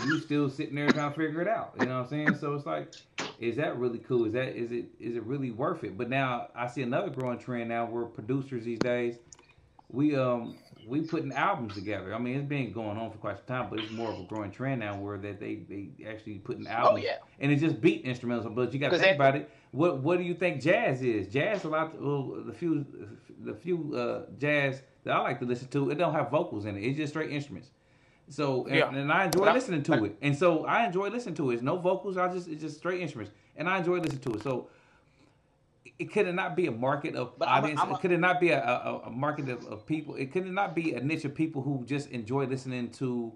you still sitting there trying to figure it out. You know what I'm saying? So it's like, is that really cool? Is it really worth it? But now I see another growing trend now where producers these days, we putting albums together. I mean, it's been going on for quite some time, but it's more of a growing trend now where that they actually putting albums. Oh yeah. And it's just beat instrumentals. But you got to think about it. What do you think jazz is? Jazz, a lot. Well, the few jazz that I like to listen to, it don't have vocals in it. It's just straight instruments. So and I enjoy listening to it. And so I enjoy listening to it. It's no vocals. It's just straight instruments, and I enjoy listening to it. So it could it not be a market of audience? Could it not be a market of people? It could it not be a niche of people who just enjoy listening to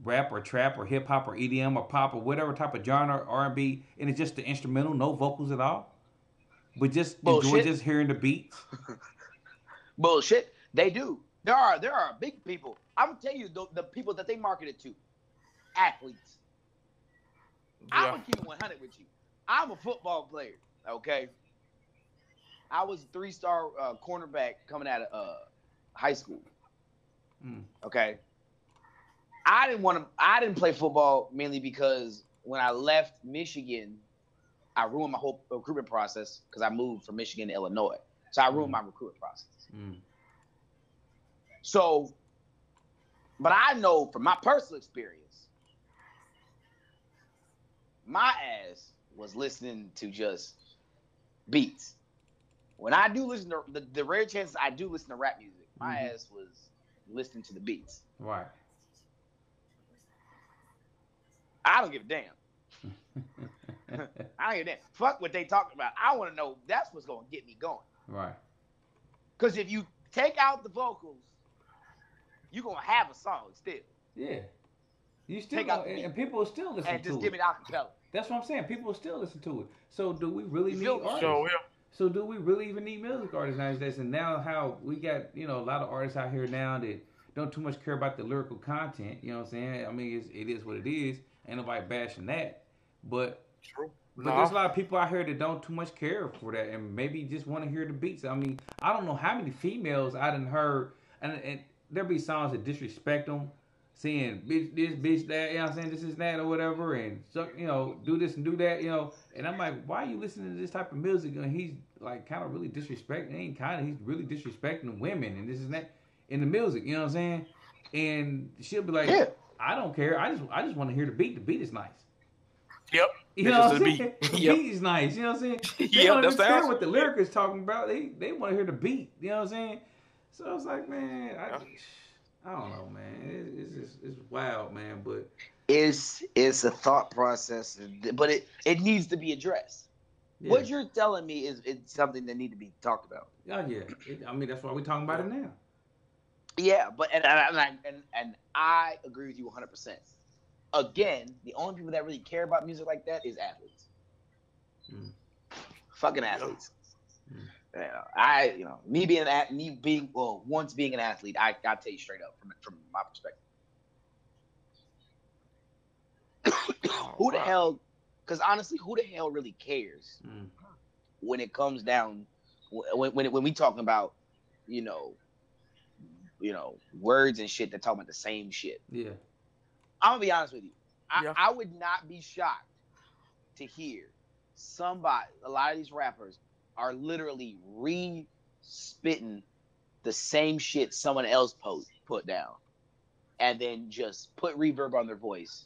rap or trap or hip hop or EDM or pop or whatever type of genre, R&B, and it's just the instrumental, no vocals at all, but just enjoy just hearing the beats? Bullshit. They do. There are big people. I'm gonna tell you the people that they marketed to, athletes. Yeah. I'm gonna keep it 100 with you. I'm a football player. Okay. I was a 3-star cornerback coming out of high school. Okay. I didn't play football mainly because when I left Michigan, I ruined my whole recruitment process because I moved from Michigan to Illinois. So I ruined my recruitment process. So, but I know from my personal experience, my ass was listening to just beats. When I do listen to the rare chances I do listen to rap music, my ass was listening to the beats. Right. I don't give a damn. I don't give a damn. Fuck what they talking about. I want to know. That's what's going to get me going. Right. Because if you take out the vocals, you're going to have a song still. Yeah. You still and people will still listen to it. And just give me the acapella. That's what I'm saying. People will still listen to it. So do we really need artists? Sure will. So do we really even need music artists nowadays? And now how we got, a lot of artists out here now that don't too much care about the lyrical content. You know what I'm saying? I mean, it is what it is. Ain't nobody bashing that. But there's a lot of people out here that don't too much care for that and maybe just want to hear the beats. I mean, I don't know how many females I done heard, and there be songs that disrespect them, saying bitch this, bitch that, you know what I'm saying, this is that or whatever, and do this and do that, and I'm like, why are you listening to this type of music? And he's like kind of really disrespecting, he's really disrespecting women and this is that in the music, you know what I'm saying? And she'll be like, yeah. I don't care, I just want to hear the beat. The beat is nice. Yep. You know what I'm saying? The beat is nice, you know what I'm saying? They don't even care what the lyric is talking about. They want to hear the beat, you know what I'm saying? So I was like, man, I don't know, man. It's wild, man. But it's a thought process, but it needs to be addressed. Yeah. What you're telling me is it's something that needs to be talked about. Oh yeah, I mean that's why we're talking about it now. Yeah, but and I agree with you 100%. Again, the only people that really care about music like that is athletes. Fucking athletes. Once being an athlete, I tell you straight up from my perspective. Who the hell? Because honestly, who the hell really cares when it comes down when we talking about words and shit that talking about the same shit? Yeah, I'm gonna be honest with you. I would not be shocked to hear a lot of these rappers are literally re-spitting the same shit someone else put down, and then just put reverb on their voice,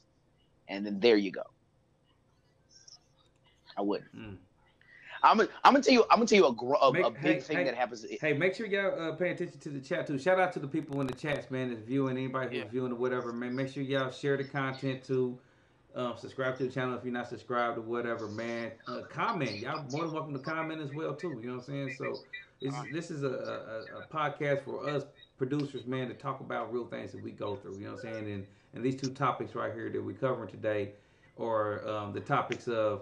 and then there you go. I wouldn't. I'm gonna tell you a big thing that happens. Hey, make sure y'all pay attention to the chat too. Shout out to the people in the chats, man, that's viewing, anybody who's viewing or whatever, man. Make sure y'all share the content too. Subscribe to the channel if you're not subscribed or whatever, man. Comment. Y'all more than welcome to comment as well too. You know what I'm saying? So this is a podcast for us producers, man, to talk about real things that we go through. You know what I'm saying? And these two topics right here that we're covering today are the topics of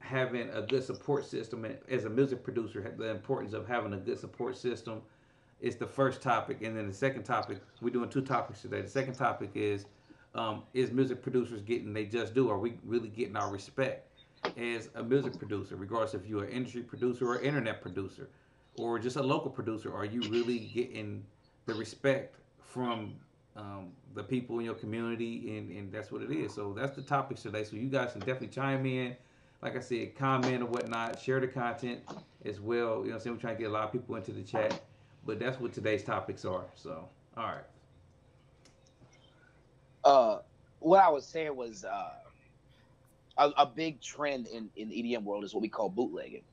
having a good support system, and as a music producer, the importance of having a good support system is the first topic. And then the second topic, we're doing two topics today. The second topic is music producers getting they just due? Are we really getting our respect as a music producer, regardless if you're an industry producer or internet producer or just a local producer? Are you really getting the respect from the people in your community? And that's what it is. So that's the topics today. So you guys can definitely chime in. Like I said, comment or whatnot, share the content as well. You know what I'm saying? We're trying to get a lot of people into the chat. But that's what today's topics are. So, all right. What I was saying was a big trend in the EDM world is what we call bootlegging.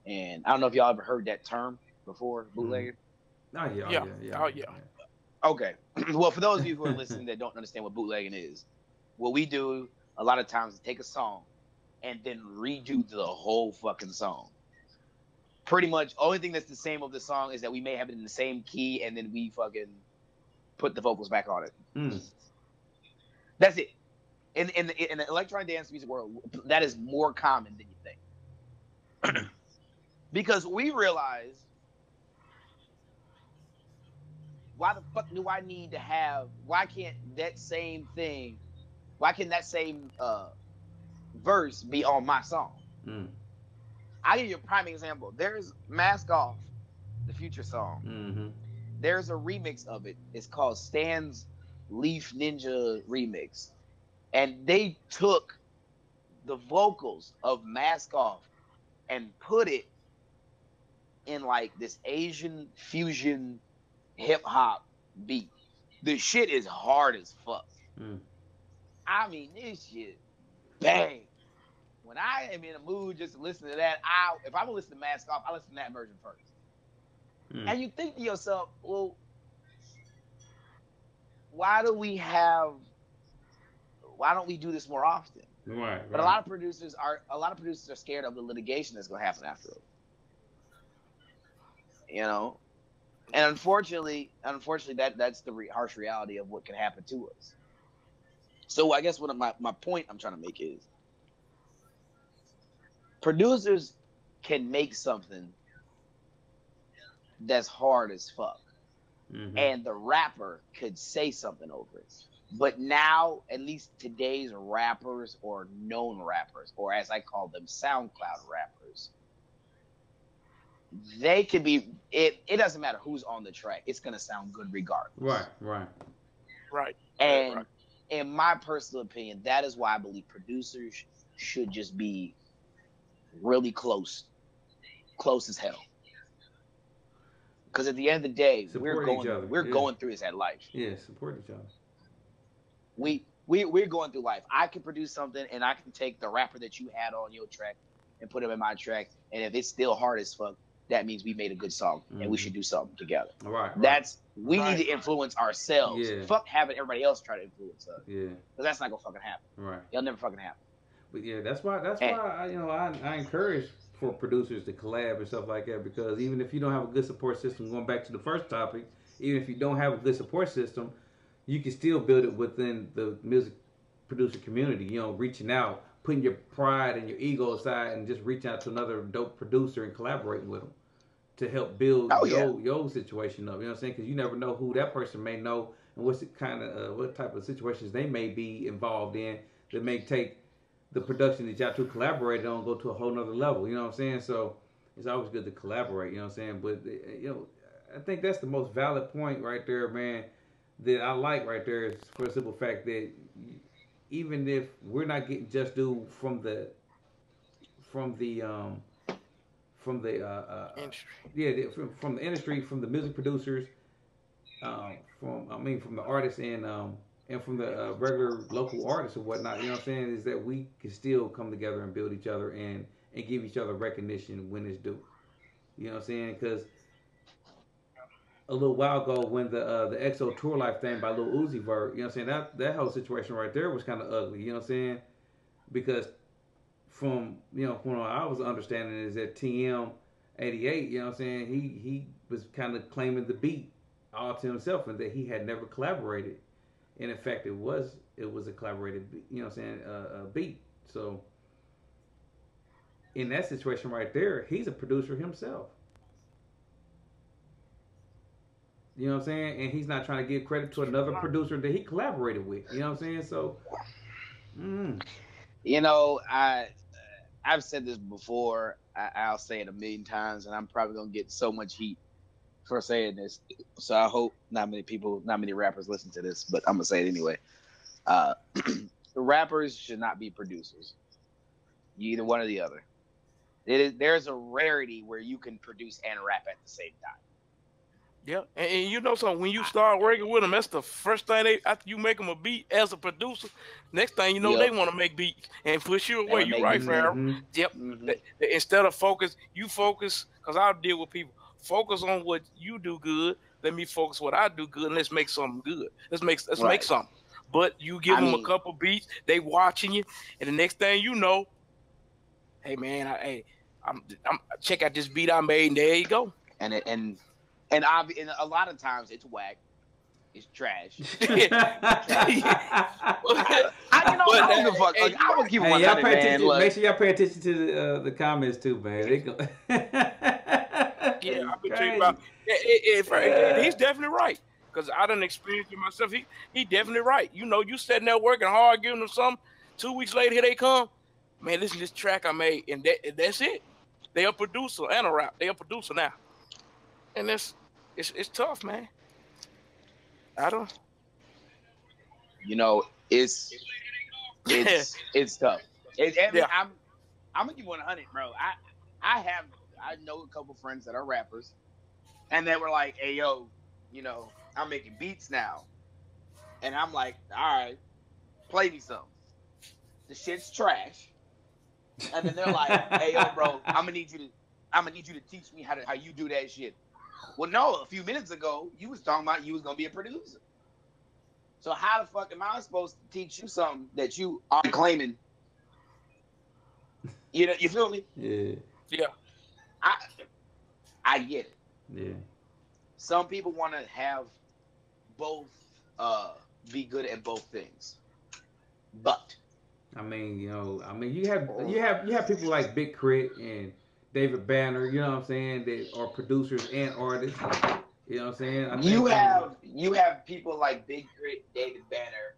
And I don't know if y'all ever heard that term before, bootlegging. Oh, Yeah. Oh, yeah. Okay. Well, for those of you who are listening that don't understand what bootlegging is, what we do a lot of times is take a song and then redo the whole fucking song. Pretty much, only thing that's the same of the song is that we may have it in the same key and then we fucking put the vocals back on it. Mm. That's it. In the electronic dance music world, that is more common than you think. Because we realize, why the fuck do I need to have, why can't that same thing, why can that same verse be on my song? Mm. I'll give you a prime example. There's Mask Off, the Future song. Mm-hmm. There's a remix of it. It's called Stan's Leaf Ninja Remix. And they took the vocals of Mask Off and put it in like this Asian fusion hip hop beat. The shit is hard as fuck. Mm. I mean, this shit bang. When I am in a mood just to listen to that, if I'm gonna listen to Mask Off, I listen to that version first. Mm. And you think to yourself, well, why don't we do this more often? Right. But a lot of producers are scared of the litigation that's gonna happen after it. You know? And unfortunately, that's the harsh reality of what can happen to us. So I guess what my point I'm trying to make is, producers can make something that's hard as fuck. Mm-hmm. And the rapper could say something over it. But now, at least today's rappers or known rappers, or as I call them, SoundCloud rappers, they could be, it doesn't matter who's on the track. It's going to sound good regardless. Right. And in my personal opinion, that is why I believe producers should just be really close as hell. Because at the end of the day, we're going through this at life. Yeah, support each other. We're going through life. I can produce something, and I can take the rapper that you had on your track and put him in my track. And if it's still hard as fuck, that means we made a good song, and we should do something together. Right. We need to influence ourselves. Yeah. Fuck having everybody else try to influence us. Yeah. Because that's not gonna fucking happen. Right. It'll never fucking happen. But yeah, that's why I encourage for producers to collab and stuff like that, because even if you don't have a good support system, going back to the first topic, even if you don't have a good support system, you can still build it within the music producer community, you know, reaching out, putting your pride and your ego aside and just reaching out to another dope producer and collaborating with them to help build your situation up, you know what I'm saying? Because you never know who that person may know and what type of situations they may be involved in that may take the production that y'all two collaborated on go to a whole nother level, you know what I'm saying? So it's always good to collaborate, you know what I'm saying? But, you know, I think that's the most valid point right there, man, that I like right there, is for the simple fact that even if we're not getting just due from the industry, from the industry, from the music producers, from the artists and from the regular local artists or whatnot, you know what I'm saying, is that we can still come together and build each other and give each other recognition when it's due. You know what I'm saying? Because a little while ago when the EXO Tour Life thing by Lil Uzi Vert, you know what I'm saying, that whole situation right there was kind of ugly, you know what I'm saying? Because from what I was understanding is that TM88, you know what I'm saying, he was kind of claiming the beat all to himself and that he had never collaborated. And in fact, it was a collaborated, you know what I'm saying, beat. So in that situation right there, he's a producer himself. You know what I'm saying? And he's not trying to give credit to another producer that he collaborated with. You know what I'm saying? So, mm, You know, I've said this before. I'll say it a million times, and I'm probably gonna get so much heat for saying this. So I hope not many rappers listen to this, but I'm gonna say it anyway. Uh, rappers should not be producers. You either one or the other. There's a rarity where you can produce and rap at the same time. Yeah, and you know something. When you start working with them, that's the first thing they after you make them a beat as a producer. Next thing you know, they Yep. want to make beats and push you They away. wanna You make right, beats. Farrell? hmm Yep. Mm-hmm. Instead of focus, you focus because I'll deal with people. Focus on what you do good. Let me focus what I do good, and let's make something good. Let's make Right. something. But you give I them a mean, couple beats, they watching you, and the next thing you know, hey man, I'm check out this beat I made, and there you go. and a lot of times it's whack, it's trash. I don't give a fuck. Like, I'm gonna keep it Hey, y'all 100, pay man. attention. Look, Make sure y'all pay attention to the comments too, man. They go. Yeah, I've been Crazy. talking about. He's definitely right because I done experienced it myself. He definitely right. You know, you sitting there working hard, giving them something. 2 weeks later, here they come. Man, listen to this track I made, and that's it. They a producer and a rap. They a producer now, and it's tough, man. I don't. you know, it's tough. Yeah. I'm gonna keep 100, bro. I know a couple friends that are rappers, and they were like, "Hey, yo, you know, I'm making beats now," and I'm like, "All right, play me some." The shit's trash, and then they're like, "Hey, yo, bro, I'm gonna need you to teach me how you do that shit." Well, no, a few minutes ago, you was talking about you was gonna be a producer. So how the fuck am I supposed to teach you something that you are claiming? You know, you feel me? Yeah, Yeah. I get it. yeah. Some people want to have both, be good at both things, but I mean, you have people like Big Crit and David Banner. You know what I'm saying? That are producers and artists. You know what I'm saying? I you think, you have people like Big Crit, David Banner,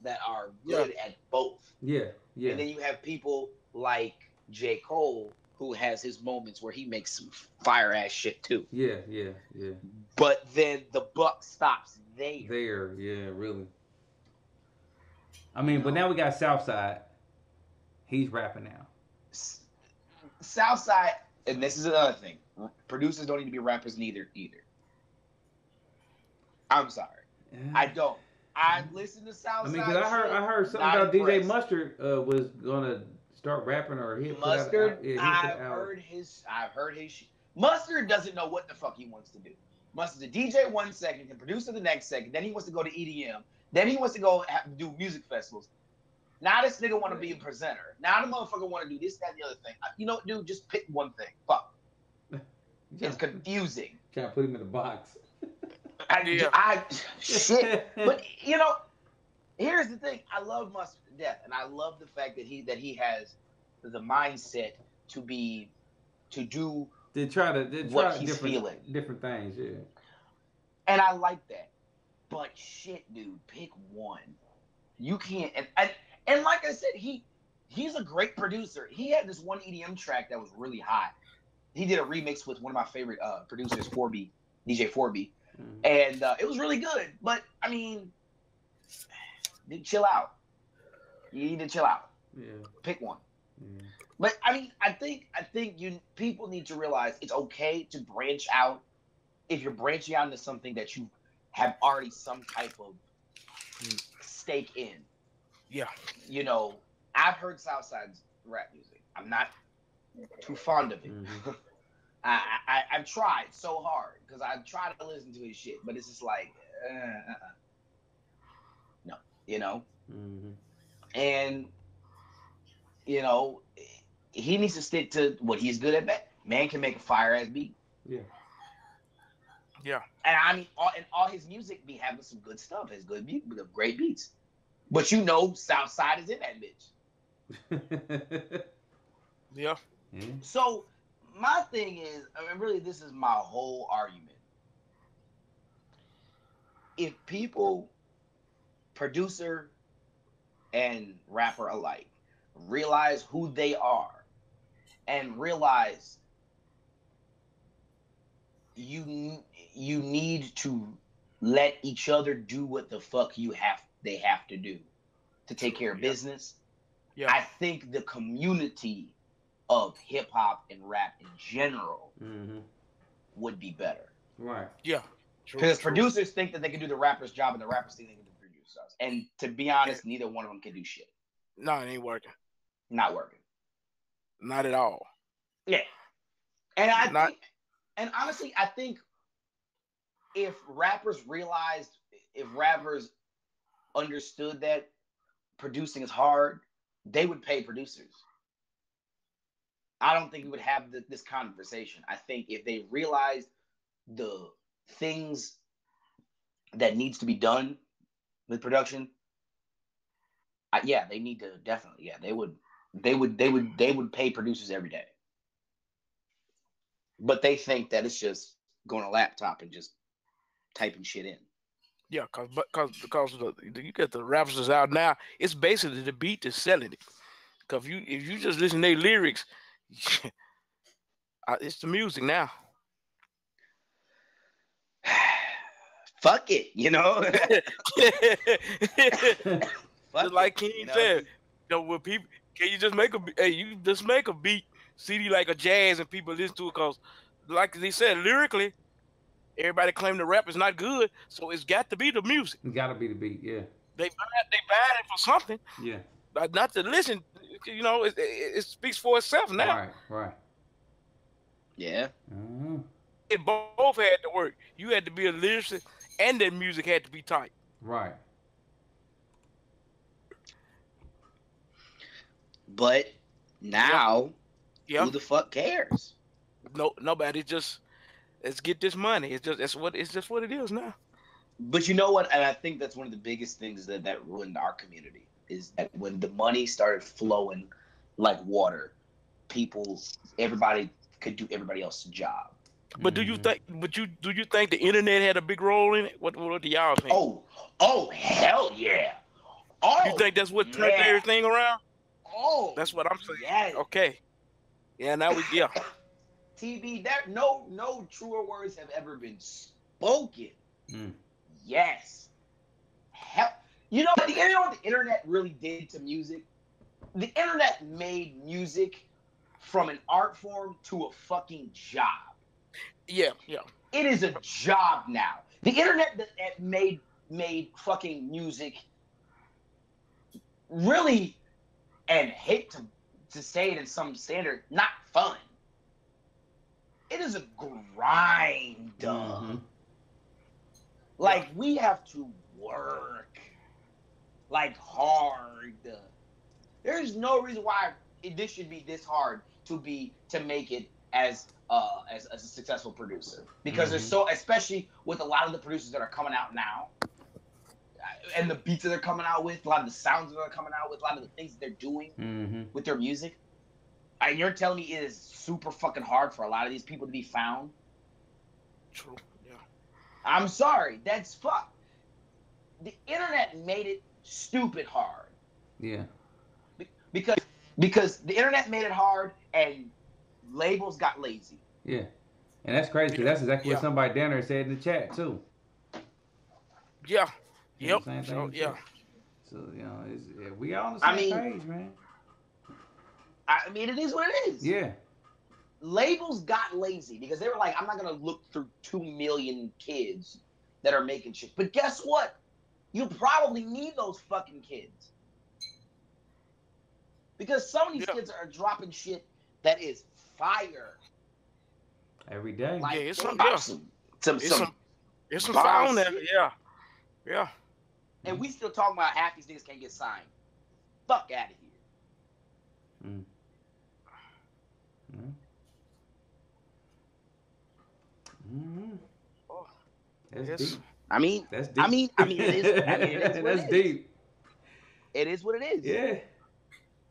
that are good at both, yeah, yeah, and then you have people like J. Cole, who has his moments where he makes some fire ass shit too. yeah. But then the buck stops there. There, yeah, really. I mean, but now we got Southside. He's rapping now. Southside, and this is another thing. Producers don't need to be rappers neither. I'm sorry, I don't. I listen to Southside. I mean, because I heard something about DJ Mustard was gonna start rapping, or he Mustard. I've I've heard his shit. Mustard doesn't know what the fuck he wants to do. Mustard's a DJ 1 second, can producer the next second. Then he wants to go to EDM. Then he wants to go do music festivals. Now this nigga want to be a presenter. Now the motherfucker want to do this, that, and the other thing. You know what, dude? Just pick one thing. Fuck. It's confusing. Trying to put him in a box. Shit. But you know, here's the thing. I love Mustard to death, and I love the fact that he has the mindset to do They try what he's feeling. different things, yeah. And I like that. But shit, dude, pick one. You can't. And like I said, he's a great producer. He had this one EDM track that was really hot. He did a remix with one of my favorite producers, 4B, DJ 4B. And it was really good. But, I mean, dude, chill out. You need to chill out. Yeah. Pick one. Yeah. But, I mean, I think people need to realize it's okay to branch out if you're branching out into something that you have already some type of stake in. Yeah. You know, I've heard Southside's rap music. I'm not too fond of it. Mm-hmm. I've tried so hard because I've tried to listen to his shit, but it's just like, no, you know? Mm-hmm. And, you know, he needs to stick to what he's good at. Man can make a fire ass beat. Yeah. Yeah. And I mean, all his music be having some good stuff. His great beats. But you know, Southside is in that bitch. Yeah. Yeah. So my thing is, I mean, really, this is my whole argument. If people, producer and rapper alike, realize who they are and realize you need to let each other do what the fuck they have to do to take care of Yeah. business. Yeah. I think the community of hip hop and rap in general Mm-hmm. would be better. Right. Yeah. True, Because true. producers think that they can do the rapper's job and the rappers think they can do the producer's job. And to be honest, neither one of them can do shit. No, it ain't working. Not working. Not at all. Yeah. And Not- think, and honestly, I think if rappers understood that producing is hard, they would pay producers. I don't think we would have this conversation. I think if they realized the things that needs to be done with production, they need to definitely. Yeah, they would pay producers every day. But they think that it's just going on a laptop and just typing shit in. Yeah, because you get the rappers that's out now, it's basically the beat that's selling it. Because if you just listen to their lyrics, it's the music now. Fuck it, you know. Just like King said, when people, can you just make a beat CD like a jazz and people listen to it? Because like they said, lyrically, everybody claim the rap is not good, so it's got to be the music. It got to be the beat. Yeah. They buy it for something. Yeah. Not to listen. You know, it speaks for itself now. Right. Right. Yeah. Mm-hmm. It both had to work. You had to be a lyricist, and that music had to be tight. Right. But now, Yeah. who the fuck cares? No, nobody. Let's get this money. It's just what it is now. But you know what? And I think that's one of the biggest things that ruined our community is that when the money started flowing like water, everybody could do everybody else's job. But do you think? Do you think the internet had a big role in it? What do y'all think? Oh, hell yeah! Oh, you think that's what turned everything around? Oh, that's what I'm saying. Yes. Okay. Yeah. Now TV. There, no truer words have ever been spoken. Mm. Yes. Hell, you know what the internet really did to music? The internet made music from an art form to a fucking job. Yeah. It is a job now. The internet that made fucking music really, and hate to say it in some standard, not fun. It is a grind. Mm-hmm. Like, we have to work like hard. There's no reason why this should be this hard to make it as a successful producer, because there's so, especially with a lot of the producers that are coming out now, and the beats that they're coming out with, a lot of the sounds that they're coming out with, a lot of the things that they're doing with their music. And you're telling me it is super fucking hard for a lot of these people to be found? True. Yeah. I'm sorry, that's fuck. The internet made it stupid hard. Yeah. Because the internet made it hard and labels got lazy. Yeah. And that's crazy, because that's exactly what somebody down there said in the chat too. Yeah. Yep. So, yeah. So, we all on the same page, man. I mean, it is what it is. Yeah. Labels got lazy because they were like, I'm not going to look through 2 million kids that are making shit. But guess what? You probably need those fucking kids. Because some of these kids are dropping shit that is fire. Every day. Like, it's some fire on there. Yeah. And we still talking about half these niggas can't get signed. Fuck out of here. Mm. Mm-hmm. That's deep. I mean, that's deep. I mean, it is. It is what that's it is. deep. It is what it is. Yeah.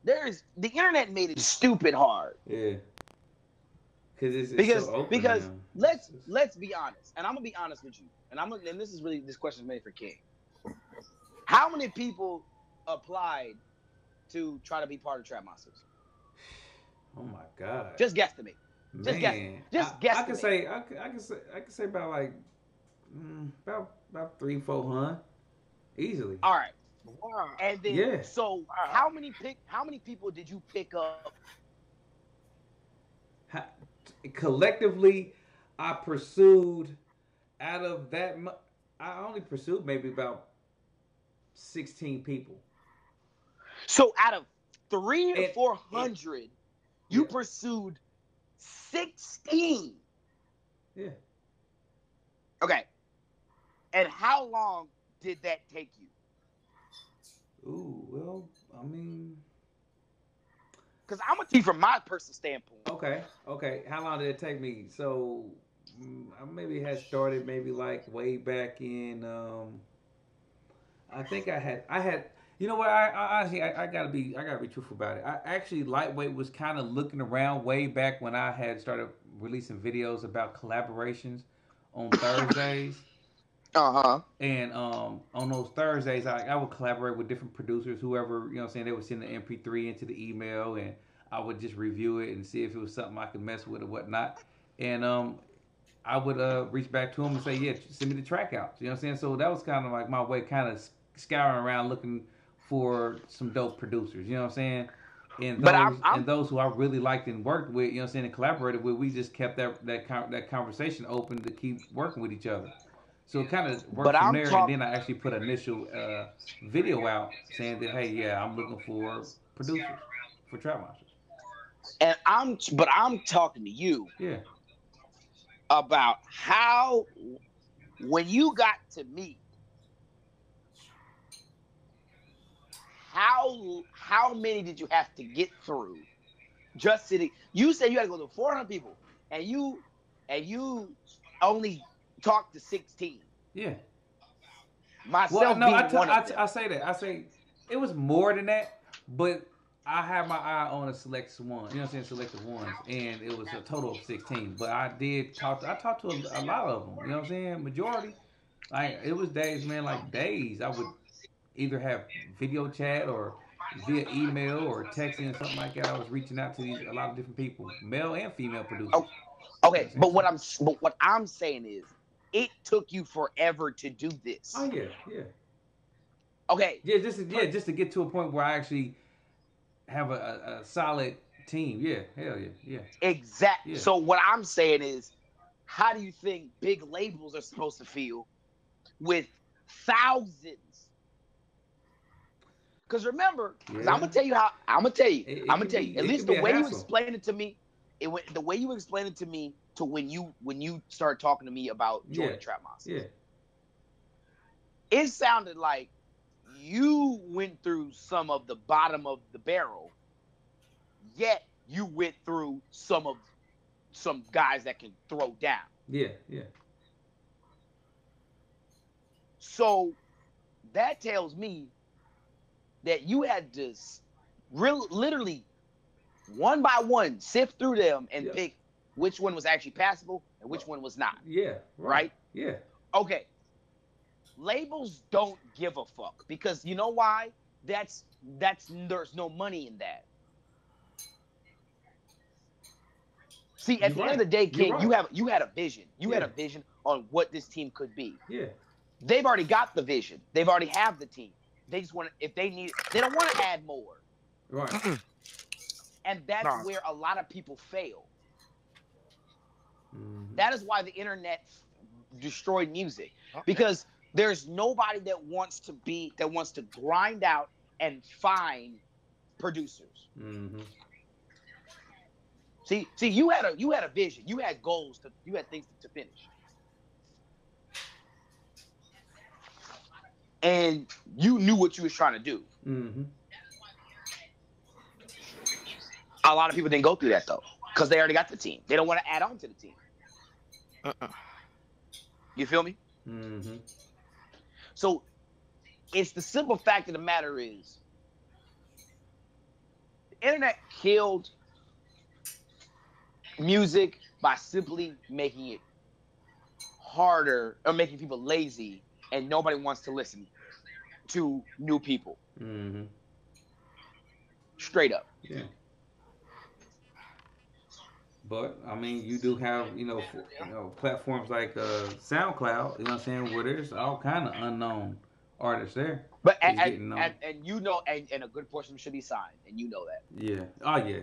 the internet made it stupid hard. Yeah. It's Because so open now. let's be honest, and I'm gonna be honest with you, and this question is made for King. How many people applied to try to be part of Trap Monsters? Oh my God. Just guesstimate. Man, guess. I can say about like about 300-400 easily. All right. Wow. And then Yeah. so how many people did you pick up? Collectively, I pursued out of that. I only pursued maybe about 16 people. So out of 300 or And- 400, you Yeah. pursued 16. Yeah. Okay. And how long did that take you? Ooh, well, I mean, Because I'm gonna tell you from my personal standpoint. okay. How long did it take me? So, I maybe had started maybe like way back in. I think I had. You know what? I honestly, I gotta be truthful about it. I actually Lightweight was kind of looking around way back when I had started releasing videos about collaborations on Thursdays. And on those Thursdays, I would collaborate with different producers, whoever, you know what I'm saying, they would send the MP3 into the email, and I would just review it and see if it was something I could mess with or whatnot. And I would reach back to them and say, yeah, send me the track out. You know what I'm saying? So that was kind of like my way, kind of scouring around looking for some dope producers. You know what I'm saying? And those, and those who I really liked and worked with, you know what I'm saying, and collaborated with, we just kept that conversation open to keep working with each other. So it kind of worked from there, and then I actually put an initial video out saying that, hey, yeah, I'm looking for producers for Trap Monsters. And I'm talking to you Yeah. about how, when you got to me, how many did you have to get through? Just sitting, you said you had to go to 400 people, and you only talked to 16. Yeah. Myself well, no, being one of them. I say that. I say it was more than that, but I had my eye on a select one. You know what I'm saying? Selected ones, and it was a total of 16. But I talked to a lot of them. You know what I'm saying? Majority. Like it was days, man. Like days, I would either have video chat or via email or texting or something like that. I was reaching out to a lot of different people, male and female producers. Okay, but what I'm saying is, it took you forever to do this. Oh yeah. Okay. Yeah, just to get to a point where I actually have a solid team. Yeah, hell yeah. Exactly. Yeah. So what I'm saying is, how do you think big labels are supposed to feel with thousands? Because remember, I'm gonna tell you. At least the way you explained it to me, the way you explained it to me to when you started talking to me about joining Trap Monsters. Yeah. It sounded like you went through some of the bottom of the barrel, yet you went through some guys that can throw down. Yeah. So that tells me that you had to literally one by one sift through them and pick which one was actually passable and which one was not. Yeah. Right? Yeah. Okay. Labels don't give a fuck because you know why? That's there's no money in that. See, at the end of the day, King, you had a vision. You had a vision on what this team could be. Yeah. They've already got the vision. They've already have the team. They just want to, if they need, they don't want to add more. Right. And that's where a lot of people fail. Mm-hmm. That is why the internet destroyed music, because there's nobody that wants to grind out and find producers. Mm-hmm. See, you had a vision, you had goals, you had things to finish, and you knew what you was trying to do. Mm-hmm. A lot of people didn't go through that though, because they already got the team. They don't want to add on to the team. You feel me? Mm-hmm. So it's the simple fact of the matter is, internet killed music by simply making it harder or making people lazy, and nobody wants to listen to new people. Mm-hmm. Straight up. Yeah. But I mean, you do have platforms like SoundCloud. You know what I'm saying? Where there's all kind of unknown artists there. But He's getting known. and you know, and a good portion should be signed, and you know that. Yeah. Oh yeah.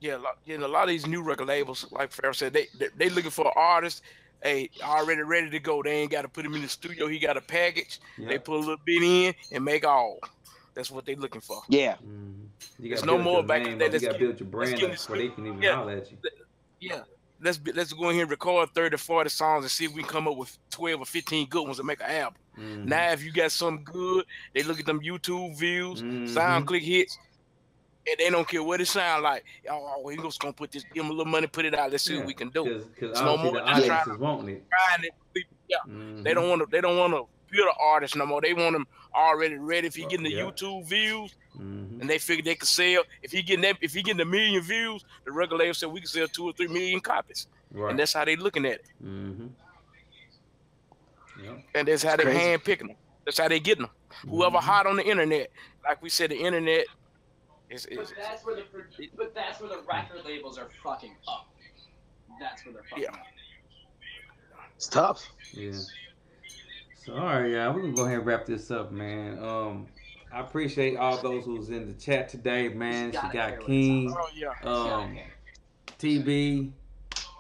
Yeah, a lot of these new record labels, like Farrell said, they looking for artists. Hey, already ready to go. They ain't got to put him in the studio. He got a package. Yep. They put a little bit in and make all. That's what they looking for. Yeah. Mm-hmm. You There's got no more back in the day. You got to build your brand up before they can even holler at you. Yeah. Let's go in here and record 30, 40 songs and see if we can come up with 12 or 15 good ones to make an album. Mm-hmm. Now, if you got something good, they look at them YouTube views, Mm-hmm. SoundClick hits, and they don't care what it sound like. Oh, we just gonna put this, give them a little money, put it out. Let's see what we can do. Because no obviously more the just audience is wanting it. Yeah. Mm-hmm. They don't want to build an artist no more. They want them already ready. If he getting the YouTube views, mm-hmm. and they figure they could sell. If he getting 1 million views, the record label said we can sell 2 or 3 million copies. Right. And that's how they looking at it. Mm-hmm. Yep. And that's how they hand picking them. That's how they getting them. Mm-hmm. Whoever hot on the internet, like we said, the internet is. But that's where the record labels are fucking up. That's where they're fucking up. It's tough. Yeah. So all right, yeah, we're gonna go ahead and wrap this up, man. I appreciate all those who's in the chat today, man. She got King, Oh yeah. TB,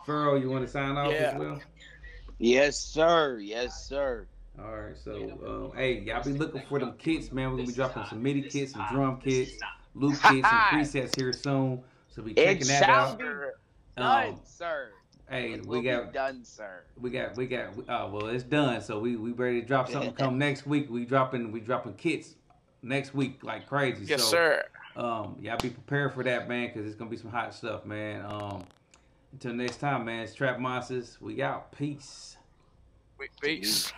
Furrow. You want to sign off as well? Yes, sir. Yes, sir. All right, so hey, y'all be looking for them kits, man. We're gonna be dropping some MIDI kits, some drum kits, loop kits, and presets here soon. So be It checking that shall out. be done, sir. Hey, It we will got be done, sir. we got well, it's done. So we ready to drop something come next week. We dropping kits next week like crazy. Yes, so, sir. y'all be prepared for that, man, because it's gonna be some hot stuff, man. Until next time, man, it's Trap Monsters. We out. Peace. Peace.